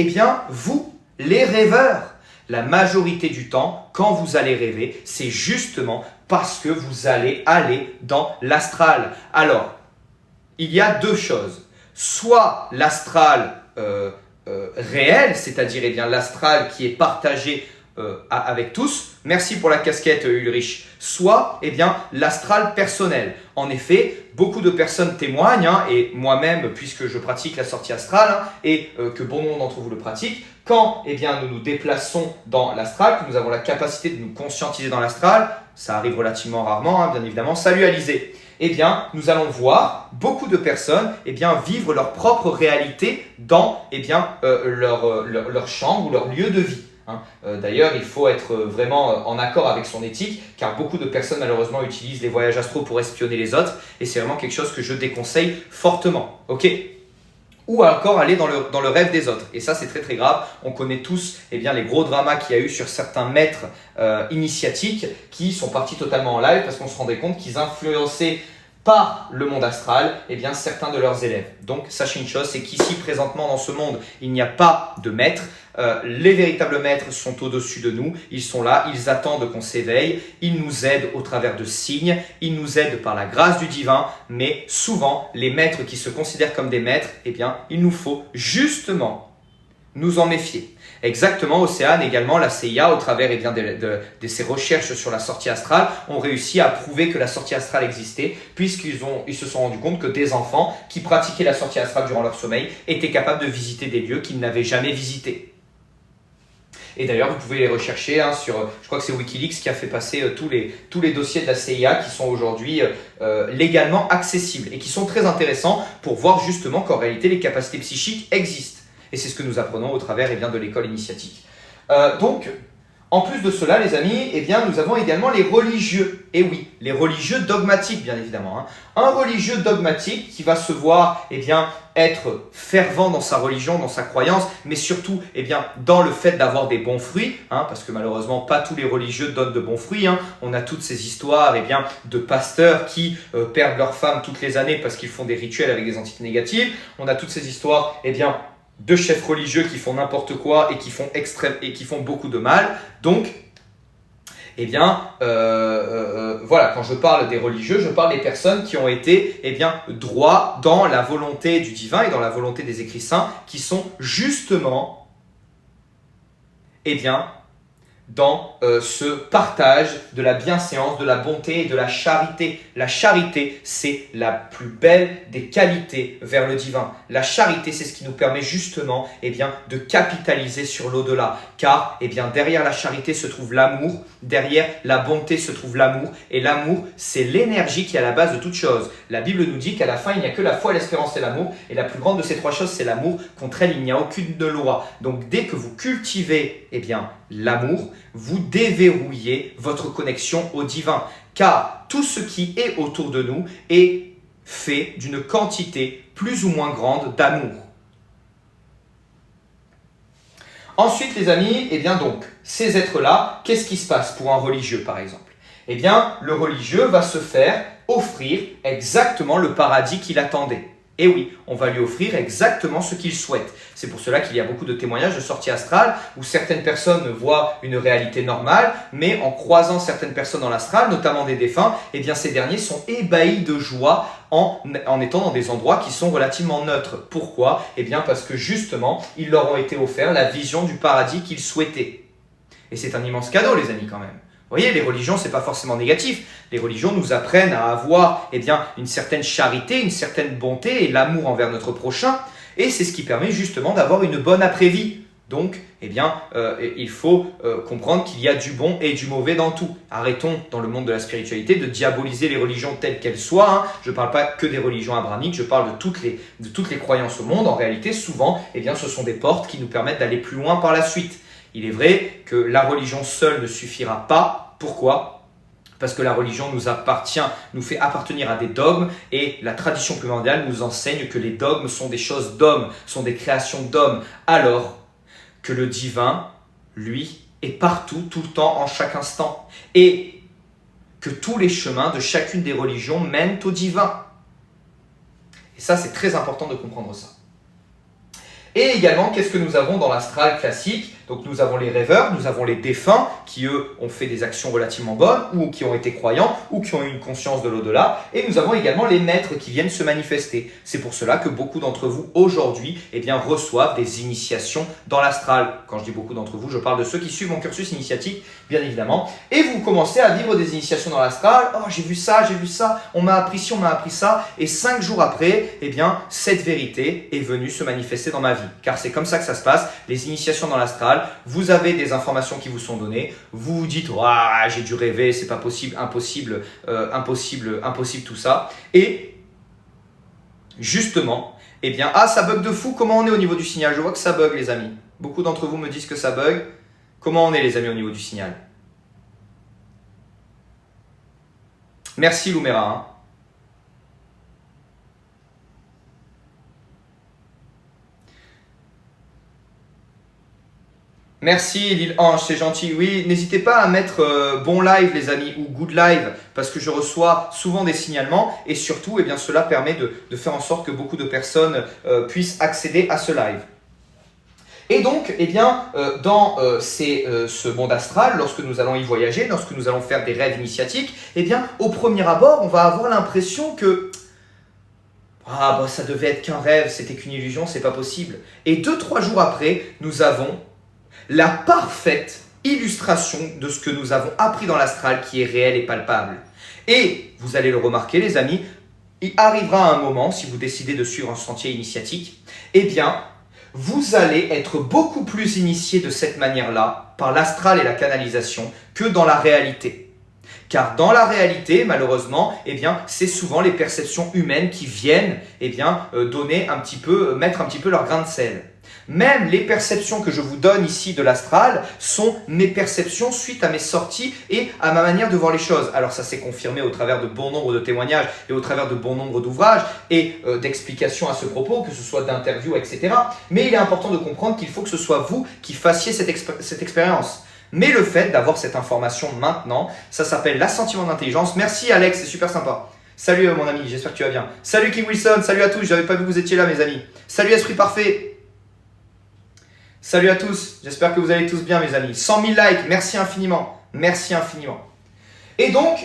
vous, les rêveurs. La majorité du temps, quand vous allez rêver, c'est justement parce que vous allez aller dans l'astral. Alors, il y a deux choses. Soit l'astral réel, c'est-à-dire l'astral qui est partagé avec tous. Merci pour la casquette Ulrich. Soit l'astral personnel. En effet, beaucoup de personnes témoignent, et moi-même, puisque je pratique la sortie astrale, et que bon nombre d'entre vous le pratiquent, quand nous nous déplaçons dans l'astral, que nous avons la capacité de nous conscientiser dans l'astral, ça arrive relativement rarement, bien évidemment. Salut Alizé. Nous allons voir beaucoup de personnes vivre leur propre réalité dans leur chambre ou leur lieu de vie. D'ailleurs, il faut être vraiment en accord avec son éthique, car beaucoup de personnes malheureusement utilisent les voyages astraux pour espionner les autres, et c'est vraiment quelque chose que je déconseille fortement. Ok ? Ou encore aller dans le rêve des autres. Et ça, c'est très très grave. On connaît tous les gros dramas qu'il y a eu sur certains maîtres initiatiques qui sont partis totalement en live parce qu'on se rendait compte qu'ils influençaient par le monde astral certains de leurs élèves. Donc, sachez une chose, c'est qu'ici, présentement, dans ce monde, il n'y a pas de maître. Les véritables maîtres sont au-dessus de nous. Ils sont là, ils attendent qu'on s'éveille. Ils nous aident au travers de signes. Ils nous aident par la grâce du divin. Mais souvent, les maîtres qui se considèrent comme des maîtres, il nous faut justement nous en méfier. Exactement, Océane également, la CIA, au travers de ses recherches sur la sortie astrale, ont réussi à prouver que la sortie astrale existait, puisqu'ils se sont rendus compte que des enfants qui pratiquaient la sortie astrale durant leur sommeil étaient capables de visiter des lieux qu'ils n'avaient jamais visités. Et d'ailleurs, vous pouvez les rechercher sur, je crois que c'est Wikileaks qui a fait passer tous les dossiers de la CIA qui sont aujourd'hui légalement accessibles et qui sont très intéressants pour voir justement qu'en réalité, les capacités psychiques existent. Et c'est ce que nous apprenons au travers de l'école initiatique. Donc, en plus de cela, les amis, nous avons également les religieux. Et oui, les religieux dogmatiques, bien évidemment. Un religieux dogmatique qui va se voir être fervent dans sa religion, dans sa croyance, mais surtout dans le fait d'avoir des bons fruits, parce que malheureusement, pas tous les religieux donnent de bons fruits. On a toutes ces histoires de pasteurs qui perdent leurs femmes toutes les années parce qu'ils font des rituels avec des entités négatives. On a toutes ces histoires de chefs religieux qui font n'importe quoi et qui font beaucoup de mal. Donc, voilà, quand je parle des religieux, je parle des personnes qui ont été droits dans la volonté du divin et dans la volonté des écrits saints, qui sont justement dans ce partage de la bienséance, de la bonté et de la charité. La charité, c'est la plus belle des qualités vers le divin. La charité, c'est ce qui nous permet justement de capitaliser sur l'au-delà. Car derrière la charité se trouve l'amour, derrière la bonté se trouve l'amour. Et l'amour, c'est l'énergie qui est à la base de toute chose. La Bible nous dit qu'à la fin, il n'y a que la foi, l'espérance et l'amour. Et la plus grande de ces trois choses, c'est l'amour. Contre elle, il n'y a aucune de loi. Donc dès que vous cultivez l'amour, vous déverrouillez votre connexion au divin. Car tout ce qui est autour de nous est fait d'une quantité plus ou moins grande d'amour. Ensuite, les amis, donc, ces êtres-là, qu'est-ce qui se passe pour un religieux, par exemple ? Le religieux va se faire offrir exactement le paradis qu'il attendait. Et oui, on va lui offrir exactement ce qu'il souhaite. C'est pour cela qu'il y a beaucoup de témoignages de sortie astrale où certaines personnes voient une réalité normale, mais en croisant certaines personnes dans l'astral, notamment des défunts, ces derniers sont ébahis de joie en étant dans des endroits qui sont relativement neutres. Pourquoi ? Parce que justement, ils leur ont été offerts la vision du paradis qu'ils souhaitaient. Et c'est un immense cadeau, les amis, quand même. voyez, les religions, ce n'est pas forcément négatif. Les religions nous apprennent à avoir une certaine charité, une certaine bonté et l'amour envers notre prochain. Et c'est ce qui permet justement d'avoir une bonne après-vie. Donc, il faut comprendre qu'il y a du bon et du mauvais dans tout. Arrêtons, dans le monde de la spiritualité, de diaboliser les religions telles qu'elles soient. Je ne parle pas que des religions abrahamiques, je parle de toutes les croyances au monde. En réalité, souvent, ce sont des portes qui nous permettent d'aller plus loin par la suite. Il est vrai que la religion seule ne suffira pas. Pourquoi ? Parce que la religion nous fait appartenir à des dogmes et la tradition primordiale nous enseigne que les dogmes sont des choses d'hommes, sont des créations d'hommes, alors que le divin, lui, est partout, tout le temps, en chaque instant. Et que tous les chemins de chacune des religions mènent au divin. Et ça, c'est très important de comprendre ça. Et également, qu'est-ce que nous avons dans l'astral classique ? Donc nous avons les rêveurs, nous avons les défunts qui eux ont fait des actions relativement bonnes ou qui ont été croyants ou qui ont eu une conscience de l'au-delà. Et nous avons également les maîtres qui viennent se manifester. C'est pour cela que beaucoup d'entre vous aujourd'hui reçoivent des initiations dans l'astral. Quand je dis beaucoup d'entre vous, je parle de ceux qui suivent mon cursus initiatique, bien évidemment. Et vous commencez à vivre des initiations dans l'astral. Oh, j'ai vu ça, on m'a appris ci, on m'a appris ça. Et 5 jours après, cette vérité est venue se manifester dans ma vie. Car c'est comme ça que ça se passe. Les initiations dans l'astral, vous avez des informations qui vous sont données, vous vous dites « j'ai dû rêver, c'est pas possible, impossible tout ça ». Et justement, ça bug de fou, comment on est au niveau du signal? Je vois que ça bug les amis. Beaucoup d'entre vous me disent que ça bug. Comment on est les amis au niveau du signal? Merci Loumera. Merci Lil Ange, c'est gentil. Oui, n'hésitez pas à mettre bon live les amis ou good live parce que je reçois souvent des signalements et surtout cela permet de faire en sorte que beaucoup de personnes puissent accéder à ce live. Et donc, dans ce monde astral, lorsque nous allons y voyager, lorsque nous allons faire des rêves initiatiques, au premier abord, on va avoir l'impression que ça devait être qu'un rêve, c'était qu'une illusion, c'est pas possible. Et 2-3 jours après, nous avons la parfaite illustration de ce que nous avons appris dans l'astral qui est réel et palpable. Et vous allez le remarquer les amis, il arrivera un moment, si vous décidez de suivre un sentier initiatique, vous allez être beaucoup plus initié de cette manière-là par l'astral et la canalisation que dans la réalité. Car dans la réalité, malheureusement, c'est souvent les perceptions humaines qui viennent mettre un petit peu leur grain de sel. Même les perceptions que je vous donne ici de l'astral sont mes perceptions suite à mes sorties et à ma manière de voir les choses. Alors ça s'est confirmé au travers de bon nombre de témoignages et au travers de bon nombre d'ouvrages et d'explications à ce propos, que ce soit d'interviews, etc. Mais il est important de comprendre qu'il faut que ce soit vous qui fassiez cette expérience. Mais le fait d'avoir cette information maintenant, ça s'appelle l'assentiment d'intelligence. Merci Alex, c'est super sympa. Salut mon ami, j'espère que tu vas bien. Salut King Wilson, salut à tous, je n'avais pas vu que vous étiez là mes amis. Salut Esprit Parfait. Salut à tous, j'espère que vous allez tous bien mes amis. 100 000 likes, merci infiniment. Merci infiniment. Et donc,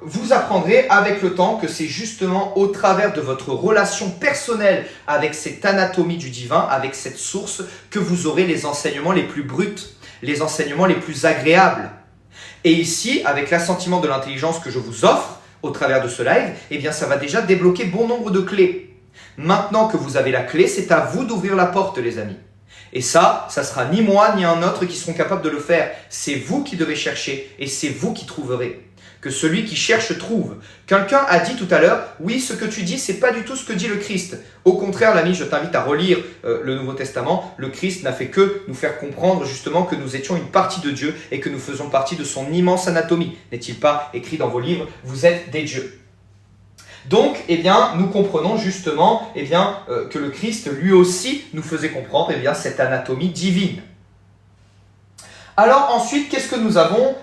vous apprendrez avec le temps que c'est justement au travers de votre relation personnelle avec cette anatomie du divin, avec cette source, que vous aurez les enseignements les plus bruts, les enseignements les plus agréables. Et ici, avec l'assentiment de l'intelligence que je vous offre au travers de ce live, ça va déjà débloquer bon nombre de clés. Maintenant que vous avez la clé, c'est à vous d'ouvrir la porte les amis. Et ça sera ni moi ni un autre qui seront capables de le faire. C'est vous qui devez chercher et c'est vous qui trouverez. Que celui qui cherche trouve. Quelqu'un a dit tout à l'heure, oui, ce que tu dis, c'est pas du tout ce que dit le Christ. Au contraire, l'ami, je t'invite à relire le Nouveau Testament. Le Christ n'a fait que nous faire comprendre justement que nous étions une partie de Dieu et que nous faisons partie de son immense anatomie. N'est-il pas écrit dans vos livres, vous êtes des dieux. Donc, nous comprenons justement que le Christ, lui aussi, nous faisait comprendre cette anatomie divine. Alors ensuite, qu'est-ce que nous avons?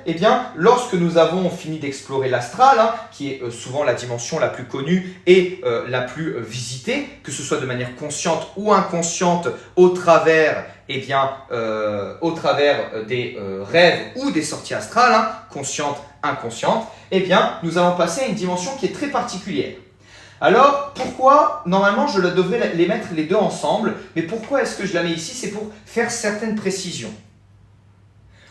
Lorsque nous avons fini d'explorer l'astral, qui est souvent la dimension la plus connue et la plus visitée, que ce soit de manière consciente ou inconsciente, au travers des rêves ou des sorties astrales, conscientes, inconscientes, nous allons passer à une dimension qui est très particulière. Alors, pourquoi, normalement, je devrais les mettre les deux ensemble, mais pourquoi est-ce que je la mets ici? C'est pour faire certaines précisions.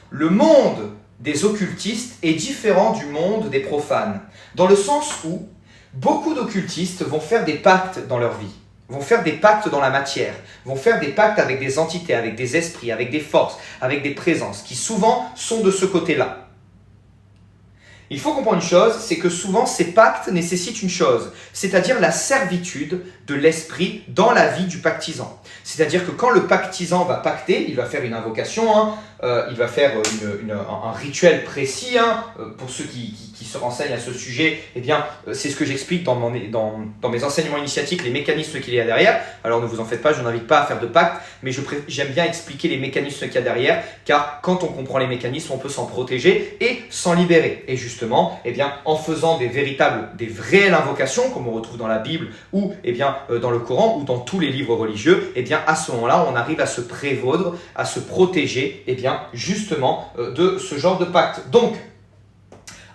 Le monde des occultistes est différent du monde des profanes, dans le sens où beaucoup d'occultistes vont faire des pactes dans leur vie, vont faire des pactes dans la matière, vont faire des pactes avec des entités, avec des esprits, avec des forces, avec des présences, qui souvent sont de ce côté-là. Il faut comprendre une chose, c'est que souvent ces pactes nécessitent une chose, c'est-à-dire la servitude de l'esprit dans la vie du pactisant. C'est-à-dire que quand le pactisant va pacter, il va faire une invocation, il va faire un rituel précis. Pour ceux qui se renseignent à ce sujet, eh bien, c'est ce que j'explique dans mes enseignements initiatiques, les mécanismes qu'il y a derrière. Alors ne vous en faites pas, je n'invite pas à faire de pacte, mais j'aime bien expliquer les mécanismes qu'il y a derrière, car quand on comprend les mécanismes, on peut s'en protéger et s'en libérer. Et justement, eh bien, en faisant des réelles invocations, comme on retrouve dans la Bible ou eh bien, dans le Coran ou dans tous les livres religieux, eh bien, à ce moment-là, on arrive à se prévaudre, à se protéger, eh bien, justement, de ce genre de pacte. Donc,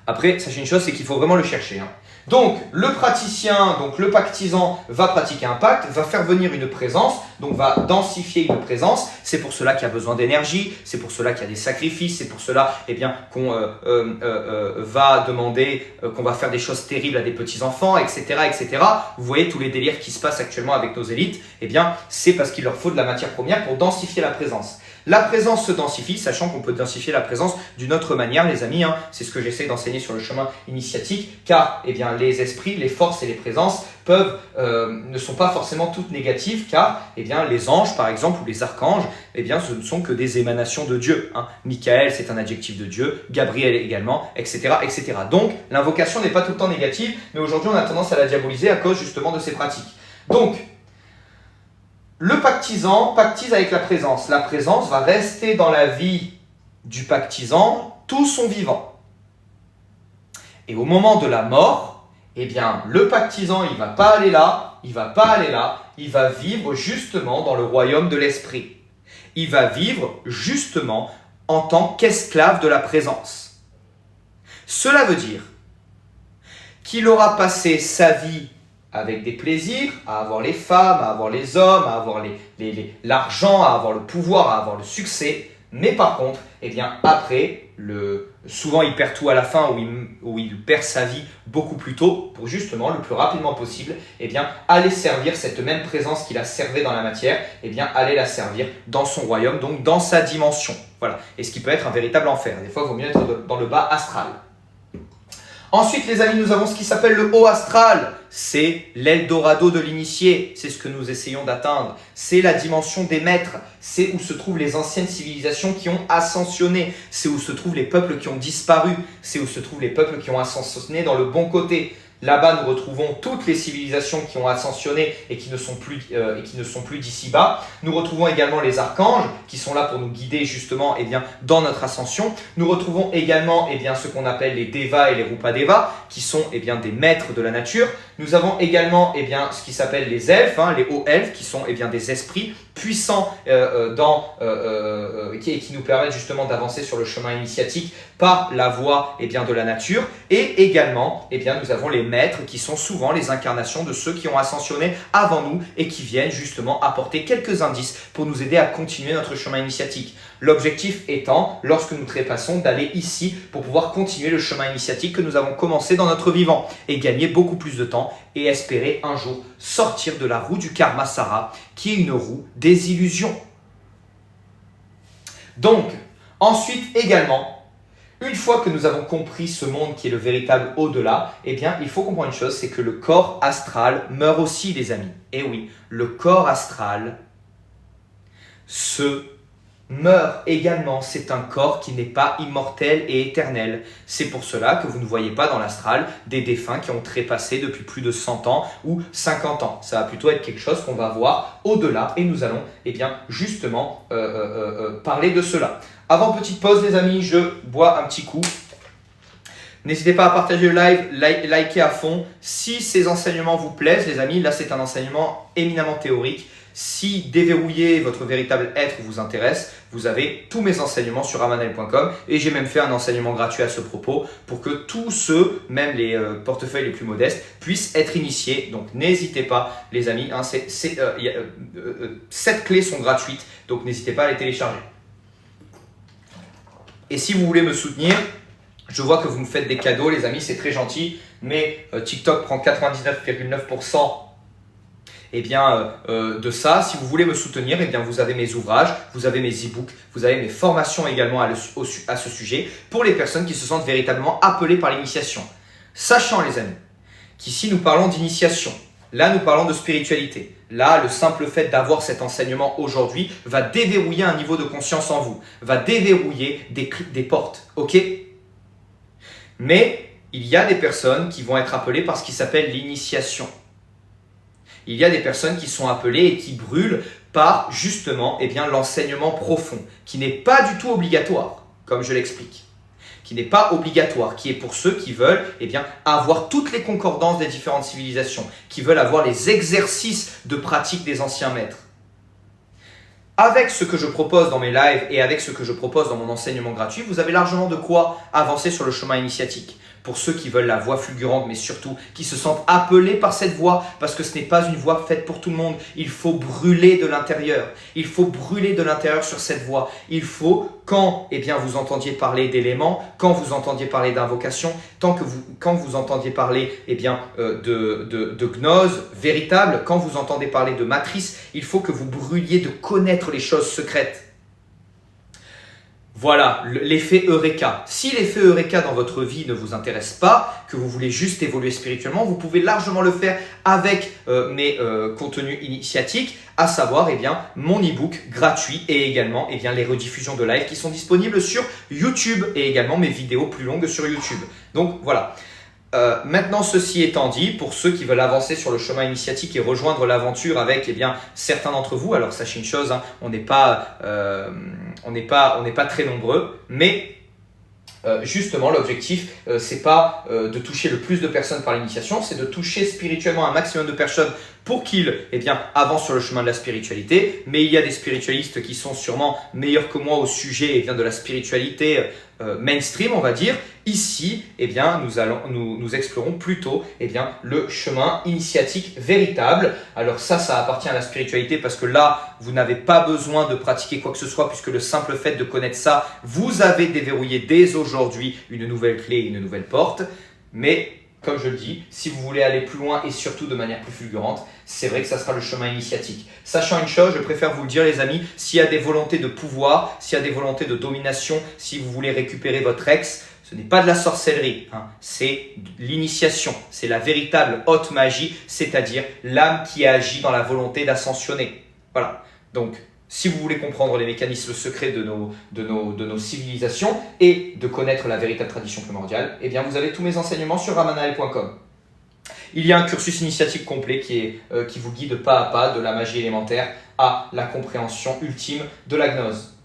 après, sachez une chose, c'est qu'il faut vraiment le chercher. Donc, le praticien, donc le pactisant va pratiquer un pacte, va faire venir une présence, donc va densifier une présence. C'est pour cela qu'il y a besoin d'énergie, c'est pour cela qu'il y a des sacrifices, c'est pour cela eh bien, qu'on va demander, qu'on va faire des choses terribles à des petits-enfants, etc., etc. Vous voyez tous les délires qui se passent actuellement avec nos élites, eh bien, c'est parce qu'il leur faut de la matière première pour densifier la présence. La présence se densifie, sachant qu'on peut densifier la présence d'une autre manière, les amis. C'est ce que j'essaie d'enseigner sur le chemin initiatique, car eh bien, les esprits, les forces et les présences ne sont pas forcément toutes négatives, car eh bien, les anges, par exemple, ou les archanges, eh bien, ce ne sont que des émanations de Dieu. Michael, c'est un adjectif de Dieu, Gabriel également, etc., etc. Donc, l'invocation n'est pas tout le temps négative, mais aujourd'hui, on a tendance à la diaboliser à cause justement de ces pratiques. Donc, le pactisant pactise avec la présence. La présence va rester dans la vie du pactisant tout son vivant. Et au moment de la mort, eh bien, le pactisant, il ne va pas aller là, il ne va pas aller là, il va vivre justement dans le royaume de l'esprit. Il va vivre justement en tant qu'esclave de la présence. Cela veut dire qu'il aura passé sa vie avec des plaisirs, à avoir les femmes, à avoir les hommes, à avoir l'argent, à avoir le pouvoir, à avoir le succès. Mais par contre, eh bien, après, souvent il perd tout à la fin ou il perd sa vie beaucoup plus tôt pour justement, le plus rapidement possible, eh bien, aller servir cette même présence qu'il a servée dans la matière, eh bien, aller la servir dans son royaume, donc dans sa dimension. Voilà. Et ce qui peut être un véritable enfer. Des fois, il vaut mieux être dans le bas astral. Ensuite, les amis, nous avons ce qui s'appelle le haut astral. C'est l'Eldorado de l'initié. C'est ce que nous essayons d'atteindre. C'est la dimension des maîtres. C'est où se trouvent les anciennes civilisations qui ont ascensionné. C'est où se trouvent les peuples qui ont disparu. C'est où se trouvent les peuples qui ont ascensionné dans le bon côté. Là-bas, nous retrouvons toutes les civilisations qui ont ascensionné et qui ne sont plus d'ici-bas. Nous retrouvons également les archanges qui sont là pour nous guider justement eh bien, dans notre ascension. Nous retrouvons également eh bien, ce qu'on appelle les Devas et les Rupa-Devas qui sont eh bien, des maîtres de la nature. Nous avons également eh bien, ce qui s'appelle les elfes, les hauts elfes qui sont eh bien, des esprits puissants qui nous permettent justement d'avancer sur le chemin initiatique par la voie eh bien, de la nature. Et également, eh bien, nous avons les maîtres qui sont souvent les incarnations de ceux qui ont ascensionné avant nous et qui viennent justement apporter quelques indices pour nous aider à continuer notre chemin initiatique. L'objectif étant, lorsque nous trépassons, d'aller ici pour pouvoir continuer le chemin initiatique que nous avons commencé dans notre vivant et gagner beaucoup plus de temps et espérer un jour sortir de la roue du Karmasara qui est une roue des illusions. Donc, ensuite également, une fois que nous avons compris ce monde qui est le véritable au-delà, eh bien, il faut comprendre une chose, c'est que le corps astral meurt aussi, les amis. Et oui, le corps astral meurt également. C'est un corps qui n'est pas immortel et éternel. C'est pour cela que vous ne voyez pas dans l'astral des défunts qui ont trépassé depuis plus de 100 ans ou 50 ans. Ça va plutôt être quelque chose qu'on va voir au-delà et nous allons eh bien, justement parler de cela. Avant petite pause les amis, je bois un petit coup. N'hésitez pas à partager le live, liker à fond. Si ces enseignements vous plaisent les amis, là c'est un enseignement éminemment théorique. Si déverrouiller votre véritable être vous intéresse, vous avez tous mes enseignements sur amanel.com et j'ai même fait un enseignement gratuit à ce propos pour que tous ceux, même les portefeuilles les plus modestes, puissent être initiés. Donc n'hésitez pas les amis, 7 clés sont gratuites, donc n'hésitez pas à les télécharger. Et si vous voulez me soutenir, je vois que vous me faites des cadeaux, les amis, c'est très gentil, mais TikTok prend 99,9% de ça. Si vous voulez me soutenir, vous avez mes ouvrages, vous avez mes e-books, vous avez mes formations également à ce sujet pour les personnes qui se sentent véritablement appelées par l'initiation. Sachant, les amis, qu'ici nous parlons d'initiation, là nous parlons de spiritualité. Là, le simple fait d'avoir cet enseignement aujourd'hui va déverrouiller un niveau de conscience en vous, va déverrouiller des portes, ok? Mais il y a des personnes qui vont être appelées par ce qui s'appelle l'initiation. Il y a des personnes qui sont appelées et qui brûlent par justement l'enseignement profond, qui n'est pas du tout obligatoire, comme je l'explique. Qui n'est pas obligatoire, qui est pour ceux qui veulent avoir toutes les concordances des différentes civilisations, qui veulent avoir les exercices de pratique des anciens maîtres. Avec ce que je propose dans mes lives et avec ce que je propose dans mon enseignement gratuit, vous avez largement de quoi avancer sur le chemin initiatique. Pour ceux qui veulent la voie fulgurante, mais surtout qui se sentent appelés par cette voie, parce que ce n'est pas une voie faite pour tout le monde. Il faut brûler de l'intérieur. Il faut brûler de l'intérieur sur cette voie. Il faut, quand vous entendiez parler d'éléments, quand vous entendiez parler d'invocation, quand vous entendiez parler de gnose véritable, quand vous entendez parler de matrice, il faut que vous brûliez de connaître les choses secrètes. Voilà, l'effet Eureka. Si l'effet Eureka dans votre vie ne vous intéresse pas, que vous voulez juste évoluer spirituellement, vous pouvez largement le faire avec mes contenus initiatiques, à savoir mon e-book gratuit et également les rediffusions de live qui sont disponibles sur YouTube et également mes vidéos plus longues sur YouTube. Donc voilà. Maintenant, ceci étant dit, pour ceux qui veulent avancer sur le chemin initiatique et rejoindre l'aventure avec certains d'entre vous, alors sachez une chose, hein, on n'est pas très nombreux, mais justement l'objectif c'est pas de toucher le plus de personnes par l'initiation, c'est de toucher spirituellement un maximum de personnes pour qu'ils avancent sur le chemin de la spiritualité. Mais il y a des spiritualistes qui sont sûrement meilleurs que moi au sujet de la spiritualité mainstream, on va dire. Ici, nous explorons plutôt le chemin initiatique véritable. Alors ça appartient à la spiritualité parce que là, vous n'avez pas besoin de pratiquer quoi que ce soit puisque le simple fait de connaître ça, vous avez déverrouillé dès aujourd'hui une nouvelle clé, une nouvelle porte. Mais comme je le dis, si vous voulez aller plus loin et surtout de manière plus fulgurante, c'est vrai que ça sera le chemin initiatique. Sachant une chose, je préfère vous le dire les amis, s'il y a des volontés de pouvoir, s'il y a des volontés de domination, si vous voulez récupérer votre ex, ce n'est pas de la sorcellerie, hein, c'est l'initiation, c'est la véritable haute magie, c'est-à-dire l'âme qui agit dans la volonté d'ascensionner. Voilà, donc si vous voulez comprendre les mécanismes secrets de nos civilisations et de connaître la véritable tradition primordiale, vous avez tous mes enseignements sur ramanael.com. Il y a un cursus initiatique complet qui vous guide pas à pas de la magie élémentaire à la compréhension ultime de la gnose.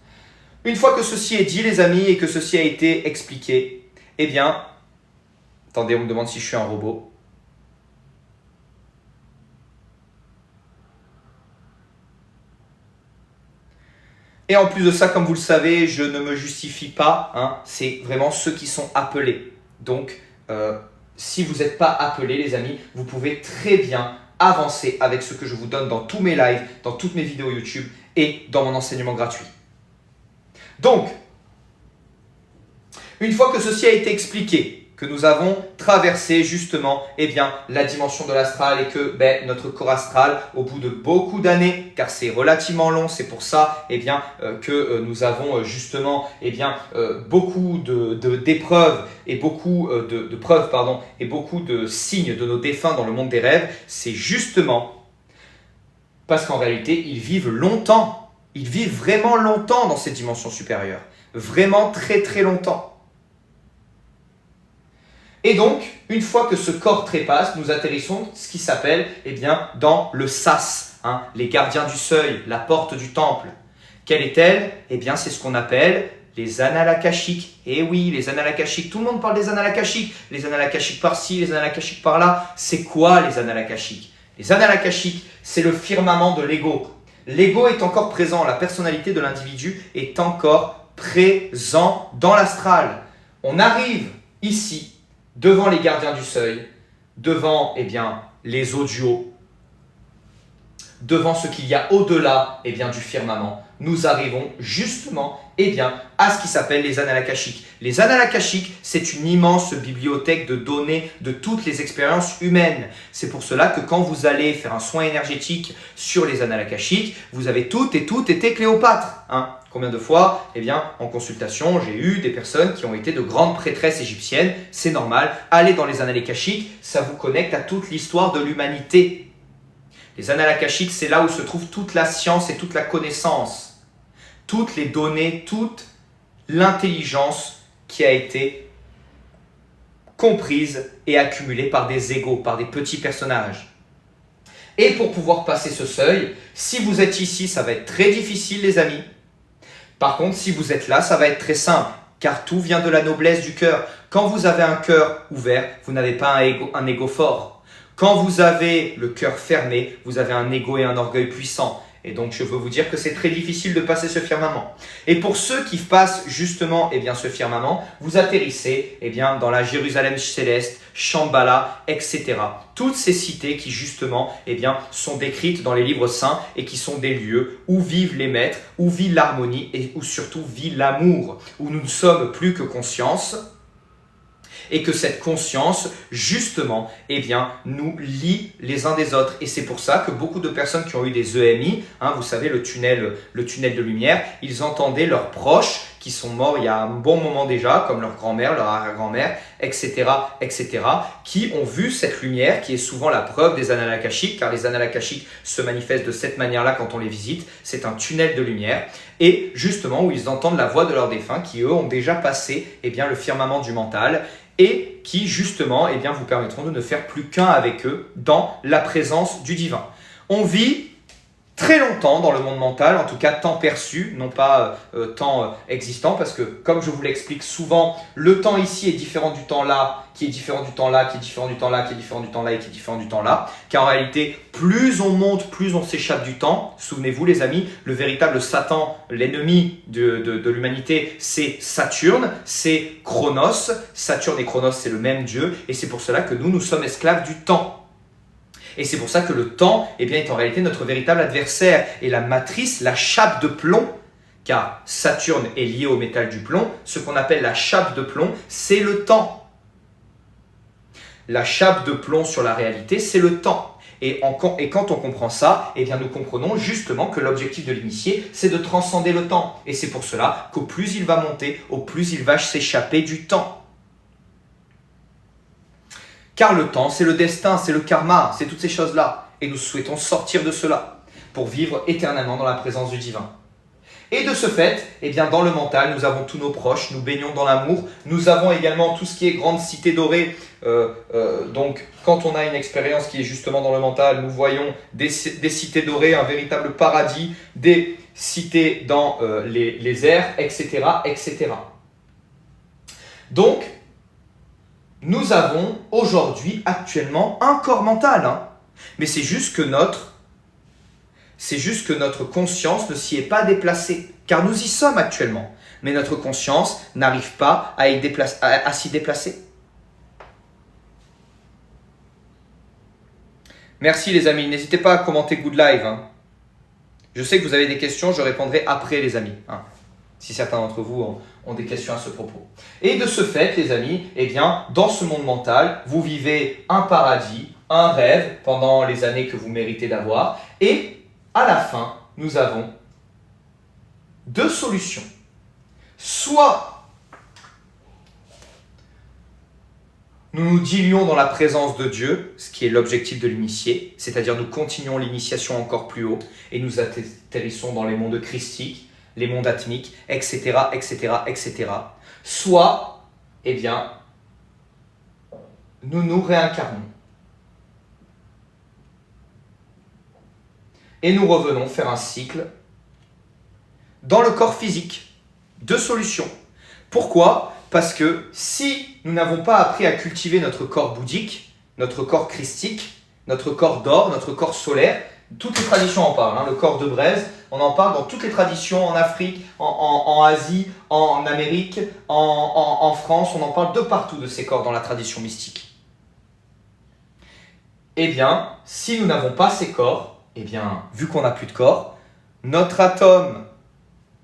Une fois que ceci est dit, les amis, et que ceci a été expliqué, attendez, on me demande si je suis un robot. Et en plus de ça, comme vous le savez, je ne me justifie pas, hein, c'est vraiment ceux qui sont appelés. Donc, si vous n'êtes pas appelés, les amis, vous pouvez très bien avancer avec ce que je vous donne dans tous mes lives, dans toutes mes vidéos YouTube et dans mon enseignement gratuit. Donc, une fois que ceci a été expliqué, que nous avons traversé justement la dimension de l'astral et que notre corps astral, au bout de beaucoup d'années, car c'est relativement long, c'est pour ça que nous avons justement beaucoup d'épreuves et beaucoup de preuves et beaucoup de signes de nos défunts dans le monde des rêves, c'est justement parce qu'en réalité, ils vivent longtemps. Ils vivent vraiment longtemps dans cette dimension supérieure. Vraiment très très longtemps. Et donc, une fois que ce corps trépasse, nous atterrissons ce qui s'appelle dans le sas, hein, les gardiens du seuil, la porte du temple. Quelle est-elle? C'est ce qu'on appelle les annales akashiques. Et oui, les annales akashiques, tout le monde parle des annales akashiques. Les annales akashiques par-ci, les annales akashiques par-là. C'est quoi les annales akashiques? Les annales akashiques, c'est le firmament de l'ego. L'ego est encore présent, la personnalité de l'individu est encore présent dans l'astral. On arrive ici, devant les gardiens du seuil, devant les audios, devant ce qu'il y a au-delà du firmament, nous arrivons justement à ce qui s'appelle les annales akashiques. Les annales akashiques, c'est une immense bibliothèque de données de toutes les expériences humaines. C'est pour cela que quand vous allez faire un soin énergétique sur les annales akashiques, vous avez toutes été Cléopâtre. Combien de fois, en consultation, j'ai eu des personnes qui ont été de grandes prêtresses égyptiennes. C'est normal. Allez dans les annales akashiques, ça vous connecte à toute l'histoire de l'humanité. Les annales akashiques, c'est là où se trouve toute la science et toute la connaissance, toutes les données, toute l'intelligence qui a été comprise et accumulée par des égos, par des petits personnages. Et pour pouvoir passer ce seuil, si vous êtes ici, ça va être très difficile les amis. Par contre, si vous êtes là, ça va être très simple, car tout vient de la noblesse du cœur. Quand vous avez un cœur ouvert, vous n'avez pas un ego fort. Quand vous avez le cœur fermé, vous avez un ego et un orgueil puissant. Et donc, je veux vous dire que c'est très difficile de passer ce firmament. Et pour ceux qui passent justement ce firmament, vous atterrissez dans la Jérusalem céleste, Shambhala, etc. Toutes ces cités qui justement sont décrites dans les livres saints et qui sont des lieux où vivent les maîtres, où vit l'harmonie et où surtout vit l'amour, où nous ne sommes plus que conscience. Et que cette conscience, justement, nous lie les uns des autres. Et c'est pour ça que beaucoup de personnes qui ont eu des EMI, vous savez, le tunnel de lumière, ils entendaient leurs proches qui sont morts il y a un bon moment déjà, comme leur grand-mère, leur arrière-grand-mère, etc., qui ont vu cette lumière, qui est souvent la preuve des annales akashiques, car les annales akashiques se manifestent de cette manière-là quand on les visite. C'est un tunnel de lumière. Et justement, où ils entendent la voix de leurs défunts, qui eux ont déjà passé le firmament du mental, et qui justement vous permettront de ne faire plus qu'un avec eux dans la présence du divin. On vit très longtemps dans le monde mental, en tout cas temps perçu, non pas temps existant, parce que comme je vous l'explique souvent, le temps ici est différent du temps là, qui est différent du temps là, qui est différent du temps là, qui est différent du temps là et qui est différent du temps là, car en réalité, plus on monte, plus on s'échappe du temps. Souvenez-vous les amis, le véritable Satan, l'ennemi de l'humanité, c'est Saturne, c'est Chronos. Saturne et Chronos, c'est le même dieu, et c'est pour cela que nous sommes esclaves du temps. Et c'est pour ça que le temps est en réalité notre véritable adversaire. Et la matrice, la chape de plomb, car Saturne est lié au métal du plomb, ce qu'on appelle la chape de plomb, c'est le temps. La chape de plomb sur la réalité, c'est le temps. Et quand on comprend ça, nous comprenons justement que l'objectif de l'initié, c'est de transcender le temps. Et c'est pour cela qu'au plus il va monter, au plus il va s'échapper du temps. Car le temps, c'est le destin, c'est le karma, c'est toutes ces choses-là. Et nous souhaitons sortir de cela pour vivre éternellement dans la présence du divin. Et de ce fait, dans le mental, nous avons tous nos proches, nous baignons dans l'amour. Nous avons également tout ce qui est grande cité dorée. Donc, quand on a une expérience qui est justement dans le mental, nous voyons des cités dorées, un véritable paradis, des cités dans les airs, etc., etc. Donc, nous avons aujourd'hui, actuellement, un corps mental. Mais c'est juste que notre conscience ne s'y est pas déplacée. Car nous y sommes actuellement. Mais notre conscience n'arrive pas à s'y déplacer. Merci les amis. N'hésitez pas à commenter Good Live. Je sais que vous avez des questions, je répondrai après les amis. Si certains d'entre vous ont des questions à ce propos. Et de ce fait, les amis, dans ce monde mental, vous vivez un paradis, un rêve pendant les années que vous méritez d'avoir. Et à la fin, nous avons deux solutions. Soit nous nous diluons dans la présence de Dieu, ce qui est l'objectif de l'initié, c'est-à-dire nous continuons l'initiation encore plus haut et nous atterrissons dans les mondes christiques, les mondes atmiques, etc., etc., etc. Soit, nous nous réincarnons. Et nous revenons faire un cycle dans le corps physique. Deux solutions. Pourquoi ? Parce que si nous n'avons pas appris à cultiver notre corps bouddhique, notre corps christique, notre corps d'or, notre corps solaire, toutes les traditions en parlent. Le corps de braise, on en parle dans toutes les traditions, en Afrique, en Asie, en Amérique, en France, on en parle de partout de ces corps dans la tradition mystique. Si nous n'avons pas ces corps, eh bien, vu qu'on n'a plus de corps, notre atome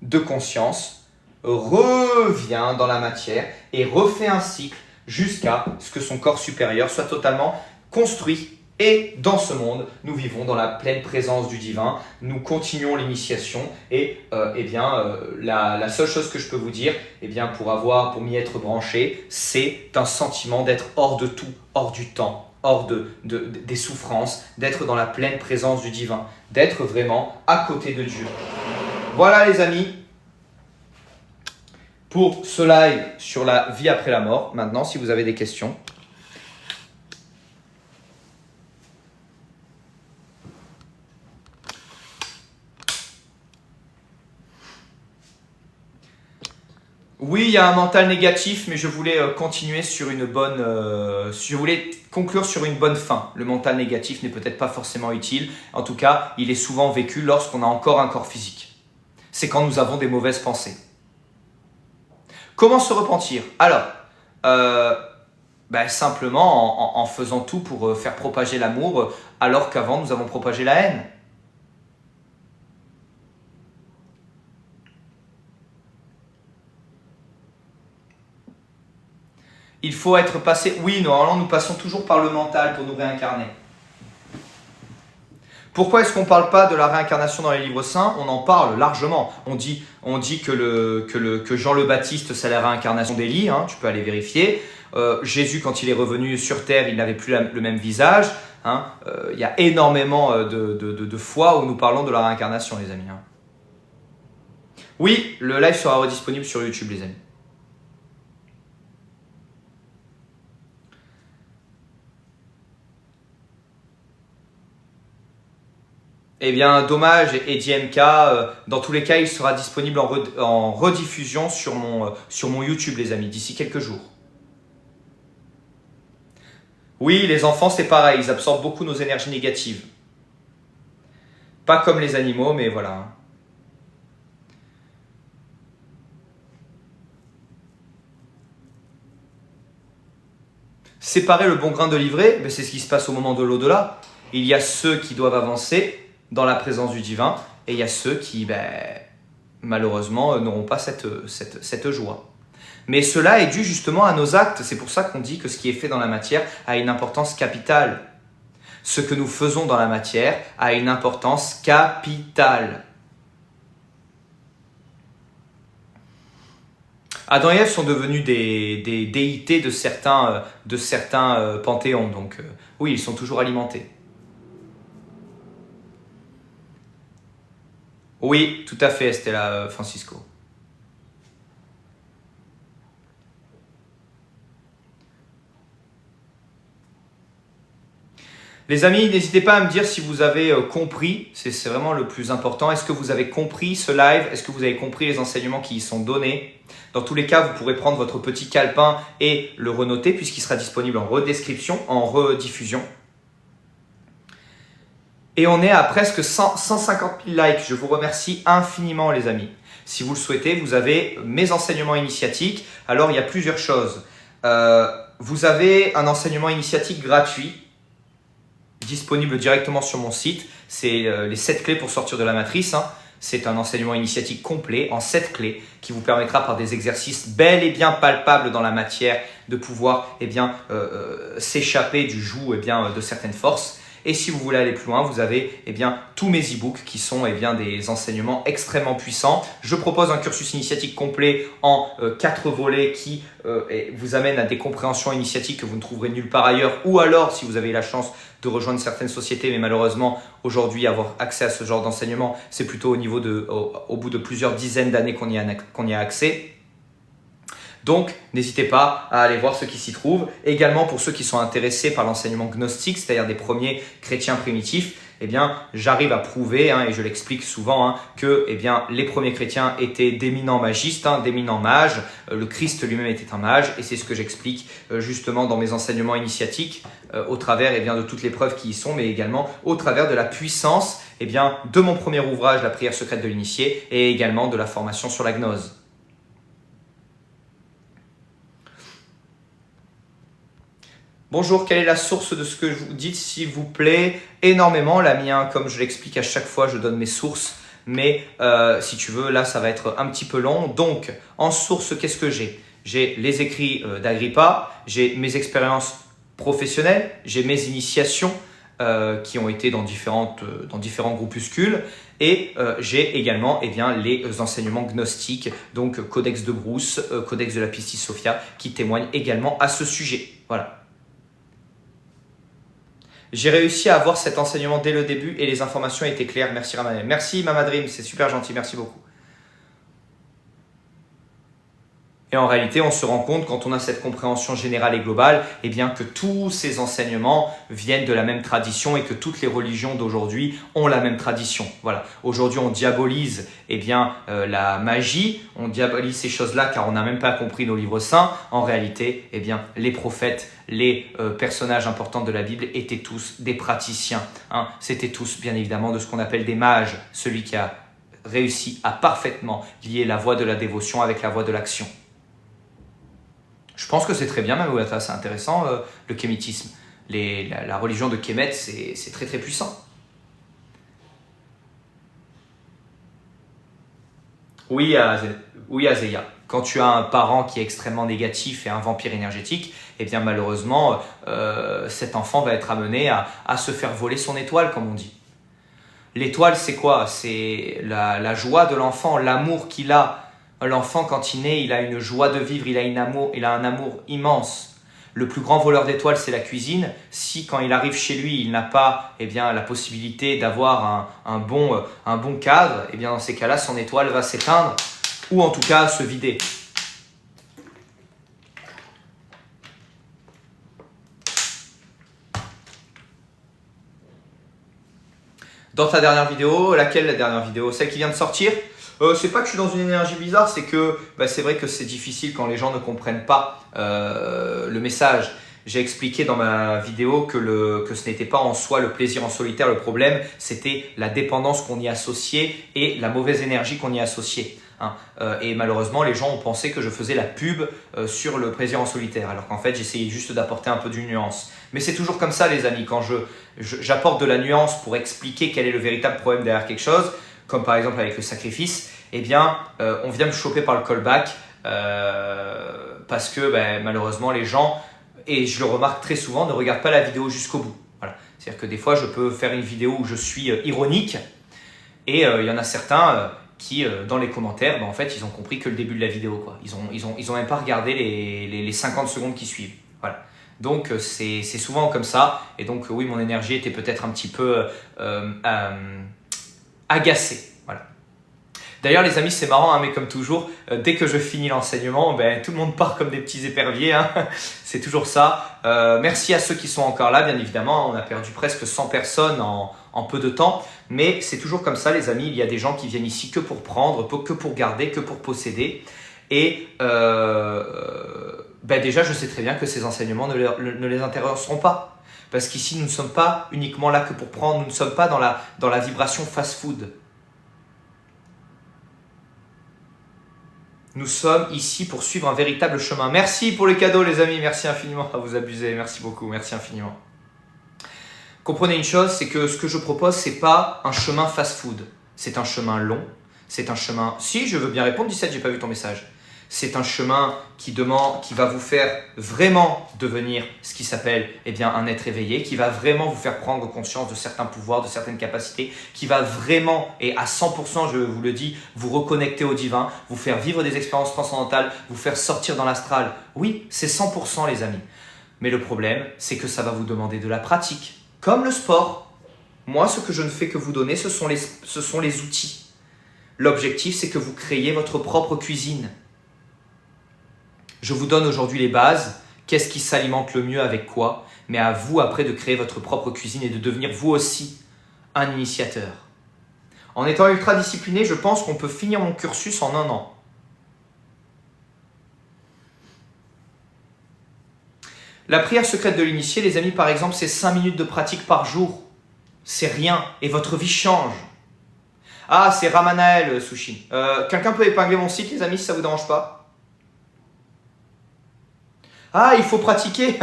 de conscience revient dans la matière et refait un cycle jusqu'à ce que son corps supérieur soit totalement construit. Et dans ce monde, nous vivons dans la pleine présence du divin, nous continuons l'initiation et la seule chose que je peux vous dire, pour m'y être branché, c'est un sentiment d'être hors de tout, hors du temps, hors des souffrances, d'être dans la pleine présence du divin, d'être vraiment à côté de Dieu. Voilà les amis, pour ce live sur la vie après la mort. Maintenant, si vous avez des questions. Oui, il y a un mental négatif, mais je voulais continuer sur une bonne... je voulais conclure sur une bonne fin. Le mental négatif n'est peut-être pas forcément utile. En tout cas, il est souvent vécu lorsqu'on a encore un corps physique. C'est quand nous avons des mauvaises pensées. Comment se repentir? Alors, simplement en faisant tout pour faire propager l'amour, alors qu'avant nous avons propagé la haine. Il faut être passé... Oui, normalement, nous passons toujours par le mental pour nous réincarner. Pourquoi est-ce qu'on ne parle pas de la réincarnation dans les livres saints? On en parle largement. On dit que Jean le Baptiste, c'est la réincarnation d'Élie, hein, tu peux aller vérifier. Jésus, quand il est revenu sur terre, il n'avait plus le même visage. Hein. Il y a énormément de fois où nous parlons de la réincarnation, les amis. Hein. Oui, le live sera redisponible sur YouTube, les amis. Eh bien, dommage, Eddie MK, dans tous les cas, il sera disponible en rediffusion sur mon YouTube, les amis, d'ici quelques jours. Oui, les enfants, c'est pareil, ils absorbent beaucoup nos énergies négatives. Pas comme les animaux, mais voilà. Séparer le bon grain de l'ivraie, c'est ce qui se passe au moment de l'au-delà. Il y a ceux qui doivent avancer dans la présence du divin et il y a ceux qui, malheureusement, n'auront pas cette joie. Mais cela est dû justement à nos actes. C'est pour ça qu'on dit que ce qui est fait dans la matière a une importance capitale. Ce que nous faisons dans la matière a une importance capitale. Adam et Ève sont devenus des déités de certains panthéons. Donc oui, ils sont toujours alimentés. Oui, tout à fait, Estella Francisco. Les amis, n'hésitez pas à me dire si vous avez compris, c'est vraiment le plus important. Est-ce que vous avez compris ce live? Est-ce que vous avez compris les enseignements qui y sont donnés? Dans tous les cas, vous pourrez prendre votre petit calepin et le renoter puisqu'il sera disponible en redescription, en rediffusion. Et on est à presque 150 000 likes. Je vous remercie infiniment, les amis. Si vous le souhaitez, vous avez mes enseignements initiatiques. Alors, il y a plusieurs choses. Vous avez un enseignement initiatique gratuit, disponible directement sur mon site. C'est les 7 clés pour sortir de la matrice. Hein. C'est un enseignement initiatique complet en 7 clés qui vous permettra par des exercices bel et bien palpables dans la matière de pouvoir s'échapper du joug de certaines forces. Et si vous voulez aller plus loin, vous avez tous mes e-books qui sont des enseignements extrêmement puissants. Je propose un cursus initiatique complet en 4 volets qui vous amène à des compréhensions initiatiques que vous ne trouverez nulle part ailleurs. Ou alors, si vous avez la chance de rejoindre certaines sociétés, mais malheureusement, aujourd'hui, avoir accès à ce genre d'enseignement, c'est plutôt au bout de plusieurs dizaines d'années qu'on y a accès. Donc, n'hésitez pas à aller voir ce qui s'y trouve. Également, pour ceux qui sont intéressés par l'enseignement gnostique, c'est-à-dire des premiers chrétiens primitifs, j'arrive à prouver, et je l'explique souvent, que les premiers chrétiens étaient d'éminents magistes, d'éminents mages. Le Christ lui-même était un mage et c'est ce que j'explique justement dans mes enseignements initiatiques au travers de toutes les preuves qui y sont, mais également au travers de la puissance de mon premier ouvrage, La prière secrète de l'initié, et également de la formation sur la gnose. Bonjour, quelle est la source de ce que vous dites, s'il vous plaît? Énormément, la mienne, comme je l'explique à chaque fois, je donne mes sources. Mais si tu veux, là, ça va être un petit peu long. Donc, en source, qu'est-ce que j'ai? J'ai les écrits d'Agrippa, j'ai mes expériences professionnelles, j'ai mes initiations qui ont été dans différents groupuscules et j'ai également les enseignements gnostiques, donc Codex de Brousse, Codex de la Pistis Sophia, qui témoignent également à ce sujet. Voilà. J'ai réussi à avoir cet enseignement dès le début et les informations étaient claires. Merci Ramanel. Merci Mamadrim, c'est super gentil, merci beaucoup. Et en réalité, on se rend compte quand on a cette compréhension générale et globale, eh bien que tous ces enseignements viennent de la même tradition et que toutes les religions d'aujourd'hui ont la même tradition. Voilà. Aujourd'hui, on diabolise la magie, on diabolise ces choses-là car on n'a même pas compris nos livres saints. En réalité, les prophètes, les personnages importants de la Bible étaient tous des praticiens. C'était tous, bien évidemment, de ce qu'on appelle des mages, celui qui a réussi à parfaitement lier la voie de la dévotion avec la voie de l'action. Je pense que c'est très bien, même c'est intéressant, le kémétisme. La religion de Kémet, c'est très très puissant. Oui, Azéia. Quand tu as un parent qui est extrêmement négatif et un vampire énergétique, eh bien malheureusement, cet enfant va être amené à se faire voler son étoile, comme on dit. L'étoile, c'est quoi? C'est la joie de l'enfant, l'amour qu'il a. L'enfant, quand il naît, il a une joie de vivre, il a un amour immense. Le plus grand voleur d'étoiles, c'est la cuisine. Si, quand il arrive chez lui, il n'a pas la possibilité d'avoir un bon cadre, dans ces cas-là, son étoile va s'éteindre ou en tout cas se vider. Dans ta dernière vidéo, laquelle la dernière vidéo? Celle qui vient de sortir? C'est pas que je suis dans une énergie bizarre, c'est que c'est vrai que c'est difficile quand les gens ne comprennent pas le message. J'ai expliqué dans ma vidéo que ce n'était pas en soi le plaisir en solitaire le problème, c'était la dépendance qu'on y associait et la mauvaise énergie qu'on y associait. Et malheureusement, les gens ont pensé que je faisais la pub sur le plaisir en solitaire, alors qu'en fait, j'essayais juste d'apporter un peu de nuance. Mais c'est toujours comme ça, les amis, quand j'apporte de la nuance pour expliquer quel est le véritable problème derrière quelque chose, comme par exemple avec le sacrifice, on vient me choper par le callback parce que malheureusement les gens, et je le remarque très souvent, ne regardent pas la vidéo jusqu'au bout. Voilà. C'est-à-dire que des fois je peux faire une vidéo où je suis ironique et il y en a certains qui dans les commentaires, en fait ils ont compris que le début de la vidéo, quoi. Ils ont même pas regardé les 50 secondes qui suivent. Voilà. Donc c'est souvent comme ça et donc oui, mon énergie était peut-être un petit peu agacé. Voilà. D'ailleurs les amis, c'est marrant, mais comme toujours, dès que je finis l'enseignement, tout le monde part comme des petits éperviers. C'est toujours ça. Merci à ceux qui sont encore là, bien évidemment. On a perdu presque 100 personnes en peu de temps. Mais c'est toujours comme ça, les amis. Il y a des gens qui viennent ici que pour prendre, que pour garder, que pour posséder. Et déjà, je sais très bien que ces enseignements ne les intéresseront pas. Parce qu'ici, nous ne sommes pas uniquement là que pour prendre, nous ne sommes pas dans la vibration fast-food. Nous sommes ici pour suivre un véritable chemin. Merci pour les cadeaux, les amis, merci infiniment. Vous abusez, merci beaucoup, merci infiniment. Comprenez une chose, c'est que ce que je propose, ce n'est pas un chemin fast-food. C'est un chemin long, c'est un chemin… Si, je veux bien répondre, 17, j'ai pas vu ton message. C'est un chemin qui va vous faire vraiment devenir ce qui s'appelle un être éveillé, qui va vraiment vous faire prendre conscience de certains pouvoirs, de certaines capacités, qui va vraiment, et à 100%, je vous le dis, vous reconnecter au divin, vous faire vivre des expériences transcendantales, vous faire sortir dans l'astral. Oui, c'est 100% les amis. Mais le problème, c'est que ça va vous demander de la pratique. Comme le sport, moi, ce que je ne fais que vous donner, ce sont les outils. L'objectif, c'est que vous créiez votre propre cuisine. Je vous donne aujourd'hui les bases, qu'est-ce qui s'alimente le mieux avec quoi, mais à vous après de créer votre propre cuisine et de devenir vous aussi un initiateur. En étant ultra discipliné, je pense qu'on peut finir mon cursus en 1 an. La prière secrète de l'initié, les amis, par exemple, c'est 5 minutes de pratique par jour. C'est rien et votre vie change. Ah, c'est Ramanael, Sushi. Quelqu'un peut épingler mon site, les amis, si ça ne vous dérange pas? Ah, il faut pratiquer.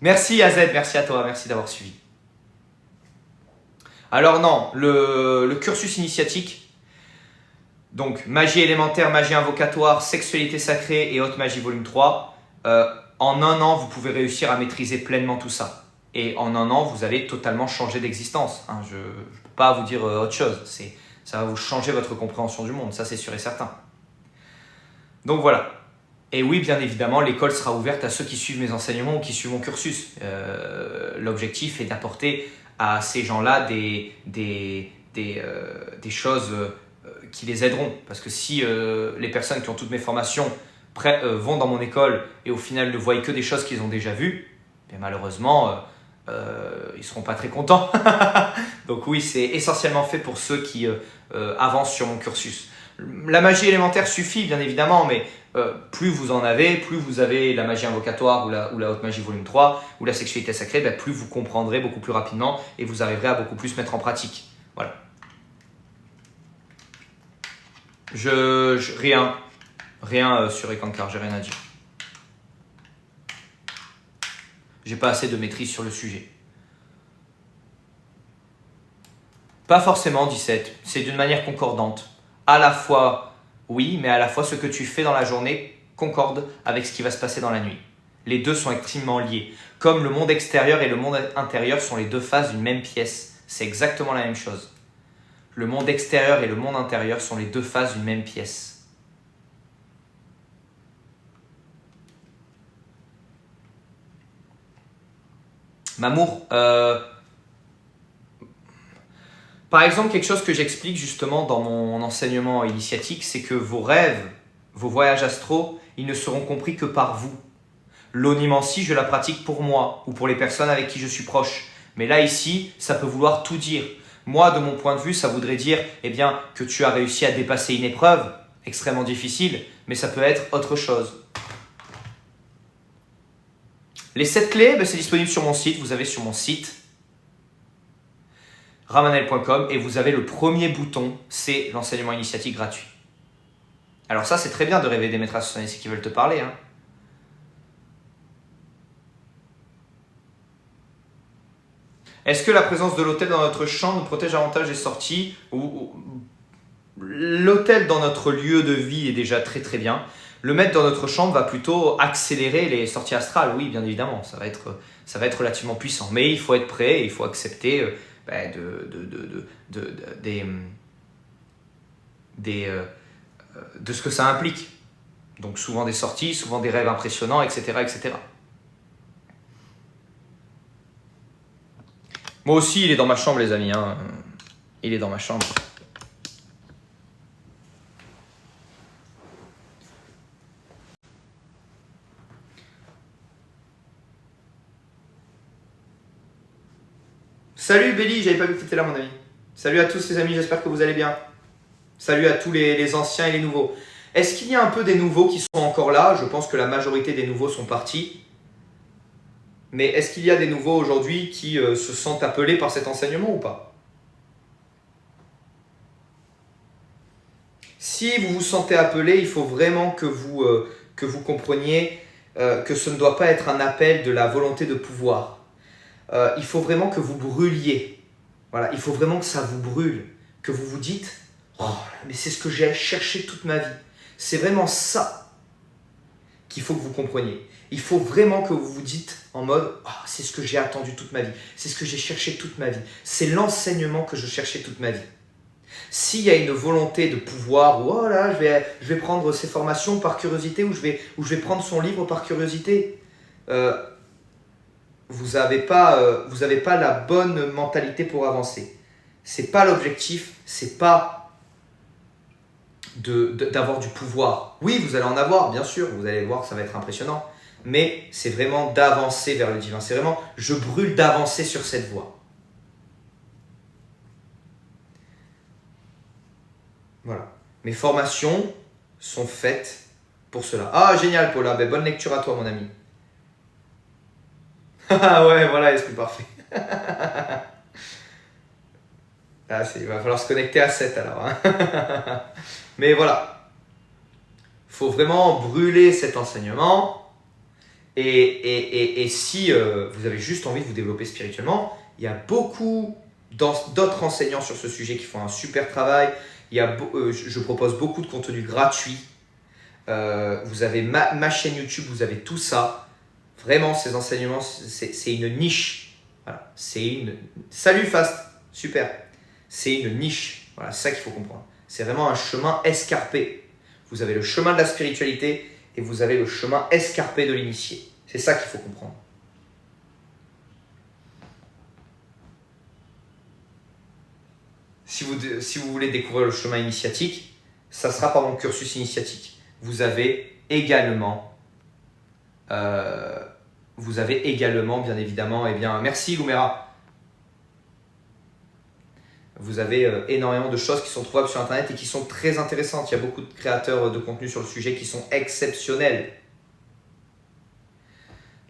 Merci AZ, merci à toi, merci d'avoir suivi. Alors non, le cursus initiatique, donc magie élémentaire, magie invocatoire, sexualité sacrée et haute magie volume 3, en un an, vous pouvez réussir à maîtriser pleinement tout ça. Et en un an, vous allez totalement changer d'existence. Hein, je ne peux pas vous dire autre chose. Ça va vous changer votre compréhension du monde, ça c'est sûr et certain. Donc voilà. Et oui, bien évidemment, l'école sera ouverte à ceux qui suivent mes enseignements ou qui suivent mon cursus. L'objectif est d'apporter à ces gens-là des choses qui les aideront. Parce que si les personnes qui ont toutes mes formations vont dans mon école et au final ne voient que des choses qu'ils ont déjà vues, bien malheureusement, ils ne seront pas très contents. Donc oui, c'est essentiellement fait pour ceux qui avancent sur mon cursus. La magie élémentaire suffit, bien évidemment, mais plus vous en avez, plus vous avez la magie invocatoire ou la haute magie volume 3 ou la sexualité sacrée, plus vous comprendrez beaucoup plus rapidement et vous arriverez à beaucoup plus mettre en pratique. Voilà. Rien sur Ekankar, j'ai rien à dire. J'ai pas assez de maîtrise sur le sujet. Pas forcément 17, c'est d'une manière concordante. À la fois, oui, mais à la fois ce que tu fais dans la journée concorde avec ce qui va se passer dans la nuit. Les deux sont extrêmement liés. Comme le monde extérieur et le monde intérieur sont les deux faces d'une même pièce. C'est exactement la même chose. Le monde extérieur et le monde intérieur sont les deux faces d'une même pièce. Mamour, par exemple, quelque chose que j'explique justement dans mon enseignement initiatique, c'est que vos rêves, vos voyages astraux, ils ne seront compris que par vous. L'onimancie, je la pratique pour moi ou pour les personnes avec qui je suis proche. Mais là, ici, ça peut vouloir tout dire. Moi, de mon point de vue, ça voudrait dire que tu as réussi à dépasser une épreuve extrêmement difficile, mais ça peut être autre chose. Les 7 clés, c'est disponible sur mon site. Vous avez sur mon site ramanel.com et vous avez le premier bouton, c'est l'enseignement initiatique gratuit. Alors ça, c'est très bien de rêver des maîtresses ici qui veulent te parler. Hein. Est-ce que la présence de l'hôtel dans notre champ nous protège davantage des sorties L'hôtel dans notre lieu de vie est déjà très très bien. Le mettre dans notre chambre va plutôt accélérer les sorties astrales, oui, bien évidemment, ça va être relativement puissant. Mais il faut être prêt et il faut accepter de ce que ça implique. Donc souvent des sorties, souvent des rêves impressionnants, etc. etc. Moi aussi, il est dans ma chambre, les amis. Hein. Il est dans ma chambre. Salut Belly, j'avais pas vu que tu étais là mon ami. Salut à tous les amis, j'espère que vous allez bien. Salut à tous les anciens et les nouveaux. Est-ce qu'il y a un peu des nouveaux qui sont encore là? Je pense que la majorité des nouveaux sont partis. Mais est-ce qu'il y a des nouveaux aujourd'hui qui se sentent appelés par cet enseignement ou pas? Si vous vous sentez appelé, il faut vraiment que vous compreniez que ce ne doit pas être un appel de la volonté de pouvoir. Il faut vraiment que vous brûliez. Voilà, il faut vraiment que ça vous brûle. Que vous vous dites « Oh, mais c'est ce que j'ai cherché toute ma vie. » C'est vraiment ça qu'il faut que vous compreniez. Il faut vraiment que vous vous dites en mode « Oh, c'est ce que j'ai attendu toute ma vie. C'est ce que j'ai cherché toute ma vie. C'est l'enseignement que je cherchais toute ma vie. » S'il y a une volonté de pouvoir, ou oh là, je vais prendre ses formations par curiosité, ou je vais prendre son livre par curiosité, vous n'avez pas la bonne mentalité pour avancer. C'est pas l'objectif, c'est pas d'avoir du pouvoir. Oui, vous allez en avoir, bien sûr, vous allez voir, ça va être impressionnant, mais c'est vraiment d'avancer vers le divin. C'est vraiment, je brûle d'avancer sur cette voie. Voilà. Mes formations sont faites pour cela. Ah, génial, Paula. Ben, bonne lecture à toi, mon ami. Ah ouais, voilà, esprit parfait. Il va falloir se connecter à 7 alors. Hein. Mais voilà. faut vraiment brûler cet enseignement. Et si vous avez juste envie de vous développer spirituellement, il y a beaucoup d'autres enseignants sur ce sujet qui font un super travail. Je propose beaucoup de contenu gratuit. Vous avez ma chaîne YouTube, vous avez tout ça. Vraiment, ces enseignements, c'est une niche. Voilà, Salut Fast, super. C'est une niche. Voilà, c'est ça qu'il faut comprendre. C'est vraiment un chemin escarpé. Vous avez le chemin de la spiritualité et vous avez le chemin escarpé de l'initié. C'est ça qu'il faut comprendre. Si vous voulez découvrir le chemin initiatique, ça sera par mon cursus initiatique. Vous avez également, bien évidemment, merci Lumera. Vous avez énormément de choses qui sont trouvables sur Internet et qui sont très intéressantes. Il y a beaucoup de créateurs de contenu sur le sujet qui sont exceptionnels.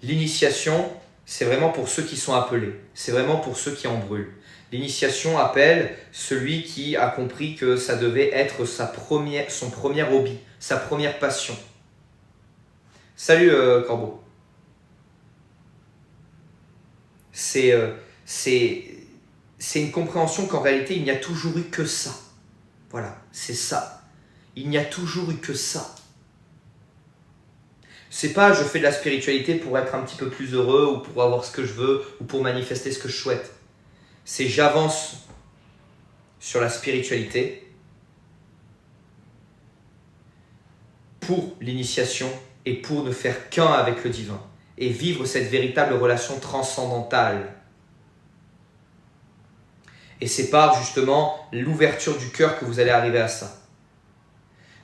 L'initiation, c'est vraiment pour ceux qui sont appelés. C'est vraiment pour ceux qui en brûlent. L'initiation appelle celui qui a compris que ça devait être son premier hobby, sa première passion. Salut Corbeau. C'est une compréhension qu'en réalité, il n'y a toujours eu que ça. Voilà, c'est ça. Il n'y a toujours eu que ça. C'est pas je fais de la spiritualité pour être un petit peu plus heureux ou pour avoir ce que je veux ou pour manifester ce que je souhaite. C'est j'avance sur la spiritualité pour l'initiation et pour ne faire qu'un avec le divin et vivre cette véritable relation transcendantale. Et c'est par justement l'ouverture du cœur que vous allez arriver à ça.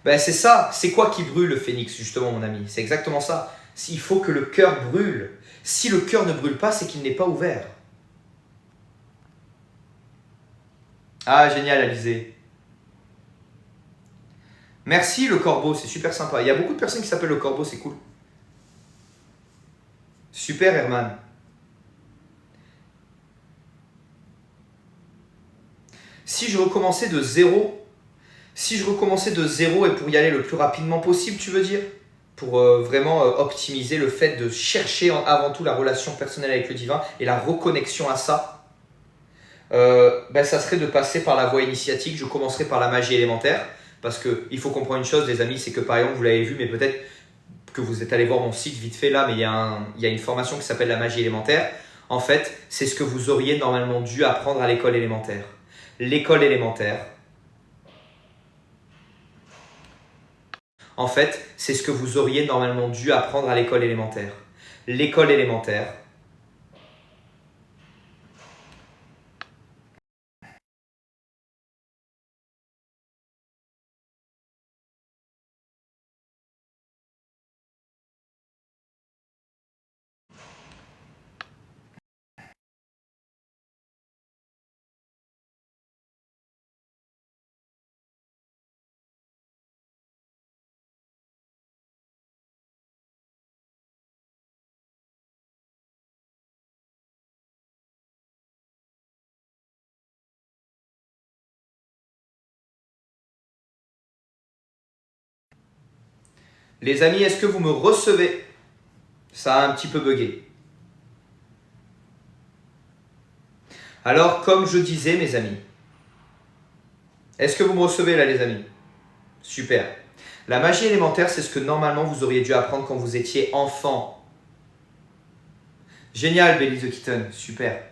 Ben c'est ça, c'est quoi qui brûle le phénix justement mon ami? C'est exactement ça. Il faut que le cœur brûle. Si le cœur ne brûle pas, c'est qu'il n'est pas ouvert. Ah génial Alizé. Merci le corbeau, c'est super sympa. Il y a beaucoup de personnes qui s'appellent le corbeau, c'est cool. Super Herman. Si je recommençais de zéro et pour y aller le plus rapidement possible, tu veux dire? Pour vraiment optimiser le fait de chercher avant tout la relation personnelle avec le divin et la reconnexion à ça, ça serait de passer par la voie initiatique. Je commencerai par la magie élémentaire parce qu'il faut comprendre une chose les amis, c'est que par exemple vous l'avez vu mais peut-être que vous êtes allé voir mon site vite fait là, mais il y a une formation qui s'appelle la magie élémentaire. En fait, c'est ce que vous auriez normalement dû apprendre à l'école élémentaire. L'école élémentaire, en fait, c'est ce que vous auriez normalement dû apprendre à l'école élémentaire. L'école élémentaire, les amis, est-ce que vous me recevez? Ça a un petit peu bugué. Alors, comme je disais, mes amis, est-ce que vous me recevez là, les amis? Super. La magie élémentaire, c'est ce que normalement vous auriez dû apprendre quand vous étiez enfant. Génial, Belly the Kitten, super.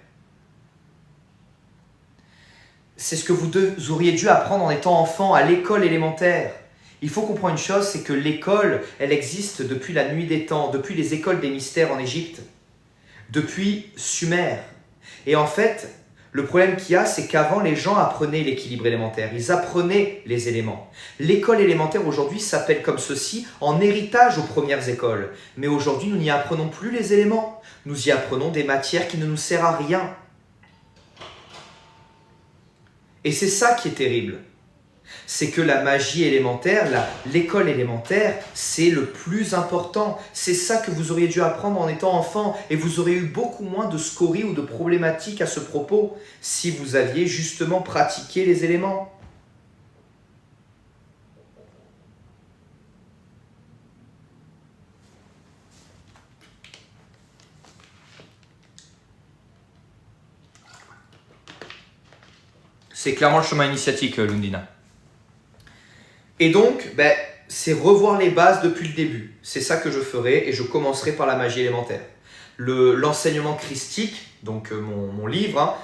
C'est ce que vous auriez dû apprendre en étant enfant à l'école élémentaire. Il faut comprendre une chose, c'est que l'école, elle existe depuis la nuit des temps, depuis les écoles des mystères en Égypte, depuis Sumer. Et en fait, le problème qu'il y a, c'est qu'avant, les gens apprenaient l'équilibre élémentaire, ils apprenaient les éléments. L'école élémentaire aujourd'hui s'appelle comme ceci, en héritage aux premières écoles. Mais aujourd'hui, nous n'y apprenons plus les éléments. Nous y apprenons des matières qui ne nous servent à rien. Et c'est ça qui est terrible. C'est que la magie élémentaire, l'école élémentaire, c'est le plus important. C'est ça que vous auriez dû apprendre en étant enfant et vous auriez eu beaucoup moins de scories ou de problématiques à ce propos si vous aviez justement pratiqué les éléments. C'est clairement le chemin initiatique, Lundina. Et donc, c'est revoir les bases depuis le début. C'est ça que je ferai et je commencerai par la magie élémentaire. L'enseignement christique, donc mon livre,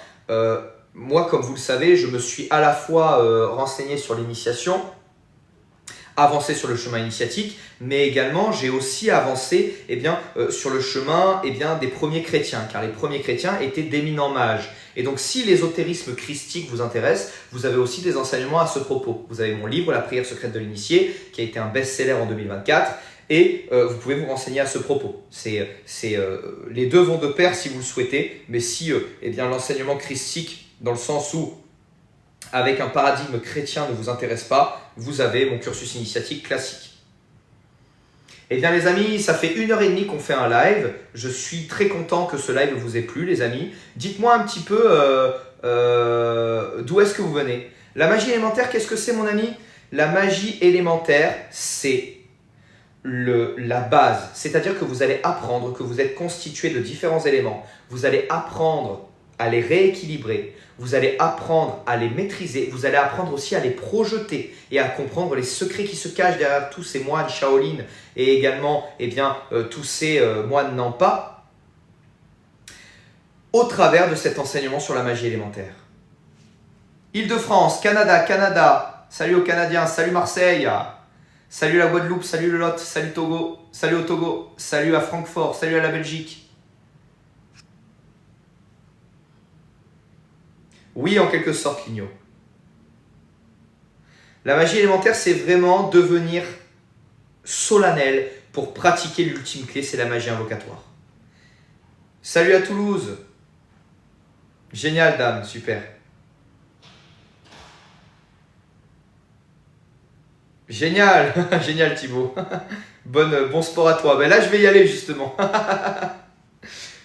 moi, comme vous le savez, je me suis à la fois renseigné sur l'initiation, avancé sur le chemin initiatique, mais également j'ai aussi avancé sur le chemin des premiers chrétiens, car les premiers chrétiens étaient d'éminents mages. Et donc si l'ésotérisme christique vous intéresse, vous avez aussi des enseignements à ce propos. Vous avez mon livre, La prière secrète de l'initié, qui a été un best-seller en 2024, et vous pouvez vous renseigner à ce propos. Les deux vont de pair si vous le souhaitez, mais si l'enseignement christique, dans le sens où avec un paradigme chrétien ne vous intéresse pas, vous avez mon cursus initiatique classique. Eh bien les amis, ça fait 1h30 qu'on fait un live. Je suis très content que ce live vous ait plu les amis. Dites-moi un petit peu d'où est-ce que vous venez. La magie élémentaire, qu'est-ce que c'est mon ami? La magie élémentaire, c'est la base. C'est-à-dire que vous allez apprendre que vous êtes constitué de différents éléments. Vous allez apprendre à les rééquilibrer, vous allez apprendre à les maîtriser, vous allez apprendre aussi à les projeter et à comprendre les secrets qui se cachent derrière tous ces moines Shaolin et également tous ces moines Nampa au travers de cet enseignement sur la magie élémentaire. Île-de-France, Canada, salut aux Canadiens, salut Marseille, salut la Guadeloupe, salut le Lot, salut Togo, salut au Togo, salut à Francfort, salut à la Belgique. Oui, en quelque sorte, Ligno. La magie élémentaire, c'est vraiment devenir solennel pour pratiquer l'ultime clé, c'est la magie invocatoire. Salut à Toulouse. Génial, dame, super. Génial, génial Thibaut. Bon sport à toi. Ben là, je vais y aller justement.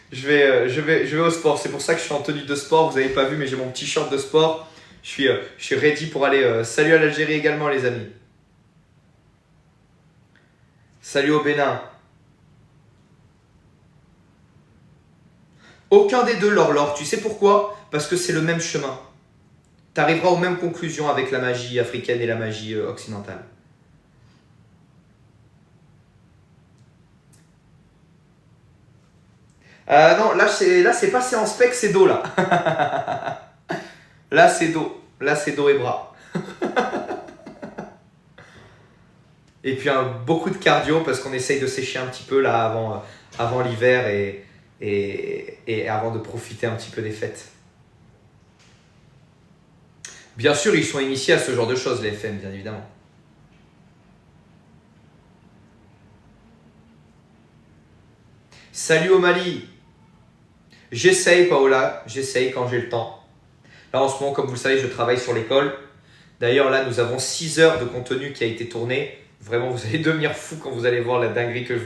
Je vais au sport. C'est pour ça que je suis en tenue de sport. Vous n'avez pas vu, mais j'ai mon petit short de sport. Je suis ready pour aller. Salut à l'Algérie également, les amis. Salut au Bénin. Aucun des deux, Laure. Tu sais pourquoi? Parce que c'est le même chemin. Tu arriveras aux mêmes conclusions avec la magie africaine et la magie occidentale. Non, là c'est pas séance spec, c'est dos là. Là c'est dos. Là c'est dos et bras. Et puis beaucoup de cardio parce qu'on essaye de sécher un petit peu là avant l'hiver et avant de profiter un petit peu des fêtes. Bien sûr, ils sont initiés à ce genre de choses, les FM, bien évidemment. Salut au Mali. J'essaye, Paola, j'essaye quand j'ai le temps. Là, en ce moment, comme vous le savez, je travaille sur l'école. D'ailleurs, là, nous avons 6 heures de contenu qui a été tourné. Vraiment, vous allez devenir fou quand vous allez voir les dingueries que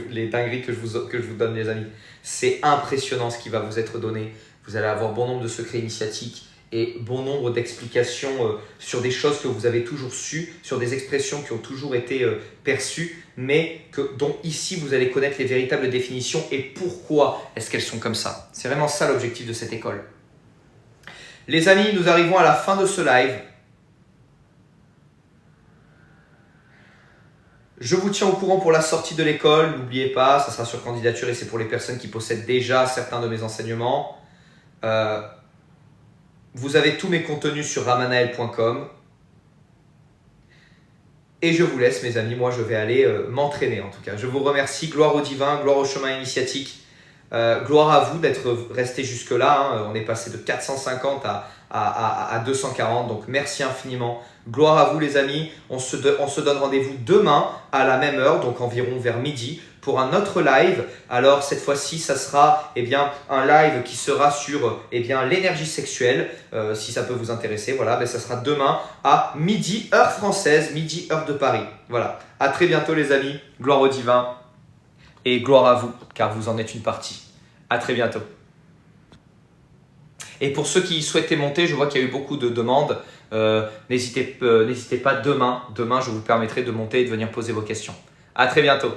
je vous donne, les amis. C'est impressionnant ce qui va vous être donné. Vous allez avoir bon nombre de secrets initiatiques et bon nombre d'explications sur des choses que vous avez toujours su, sur des expressions qui ont toujours été perçues, mais dont ici vous allez connaître les véritables définitions et pourquoi est-ce qu'elles sont comme ça. C'est vraiment ça l'objectif de cette école. Les amis, nous arrivons à la fin de ce live. Je vous tiens au courant pour la sortie de l'école. N'oubliez pas, ça sera sur candidature et c'est pour les personnes qui possèdent déjà certains de mes enseignements. Vous avez tous mes contenus sur ramanael.com. Et je vous laisse, mes amis. Moi, je vais aller m'entraîner en tout cas. Je vous remercie. Gloire au divin, gloire au chemin initiatique. Gloire à vous d'être resté jusque-là. On est passé de 450 à 240. Donc, merci infiniment. Gloire à vous, les amis. On se donne rendez-vous demain à la même heure, donc environ vers midi, pour un autre live. Alors, cette fois-ci, ça sera un live qui sera sur l'énergie sexuelle, si ça peut vous intéresser. Voilà, ça sera demain à midi, heure française, midi, heure de Paris. Voilà, à très bientôt, les amis. Gloire au divin et gloire à vous, car vous en êtes une partie. À très bientôt. Et pour ceux qui souhaitaient monter, je vois qu'il y a eu beaucoup de demandes. N'hésitez pas demain. Demain, je vous permettrai de monter et de venir poser vos questions. À très bientôt.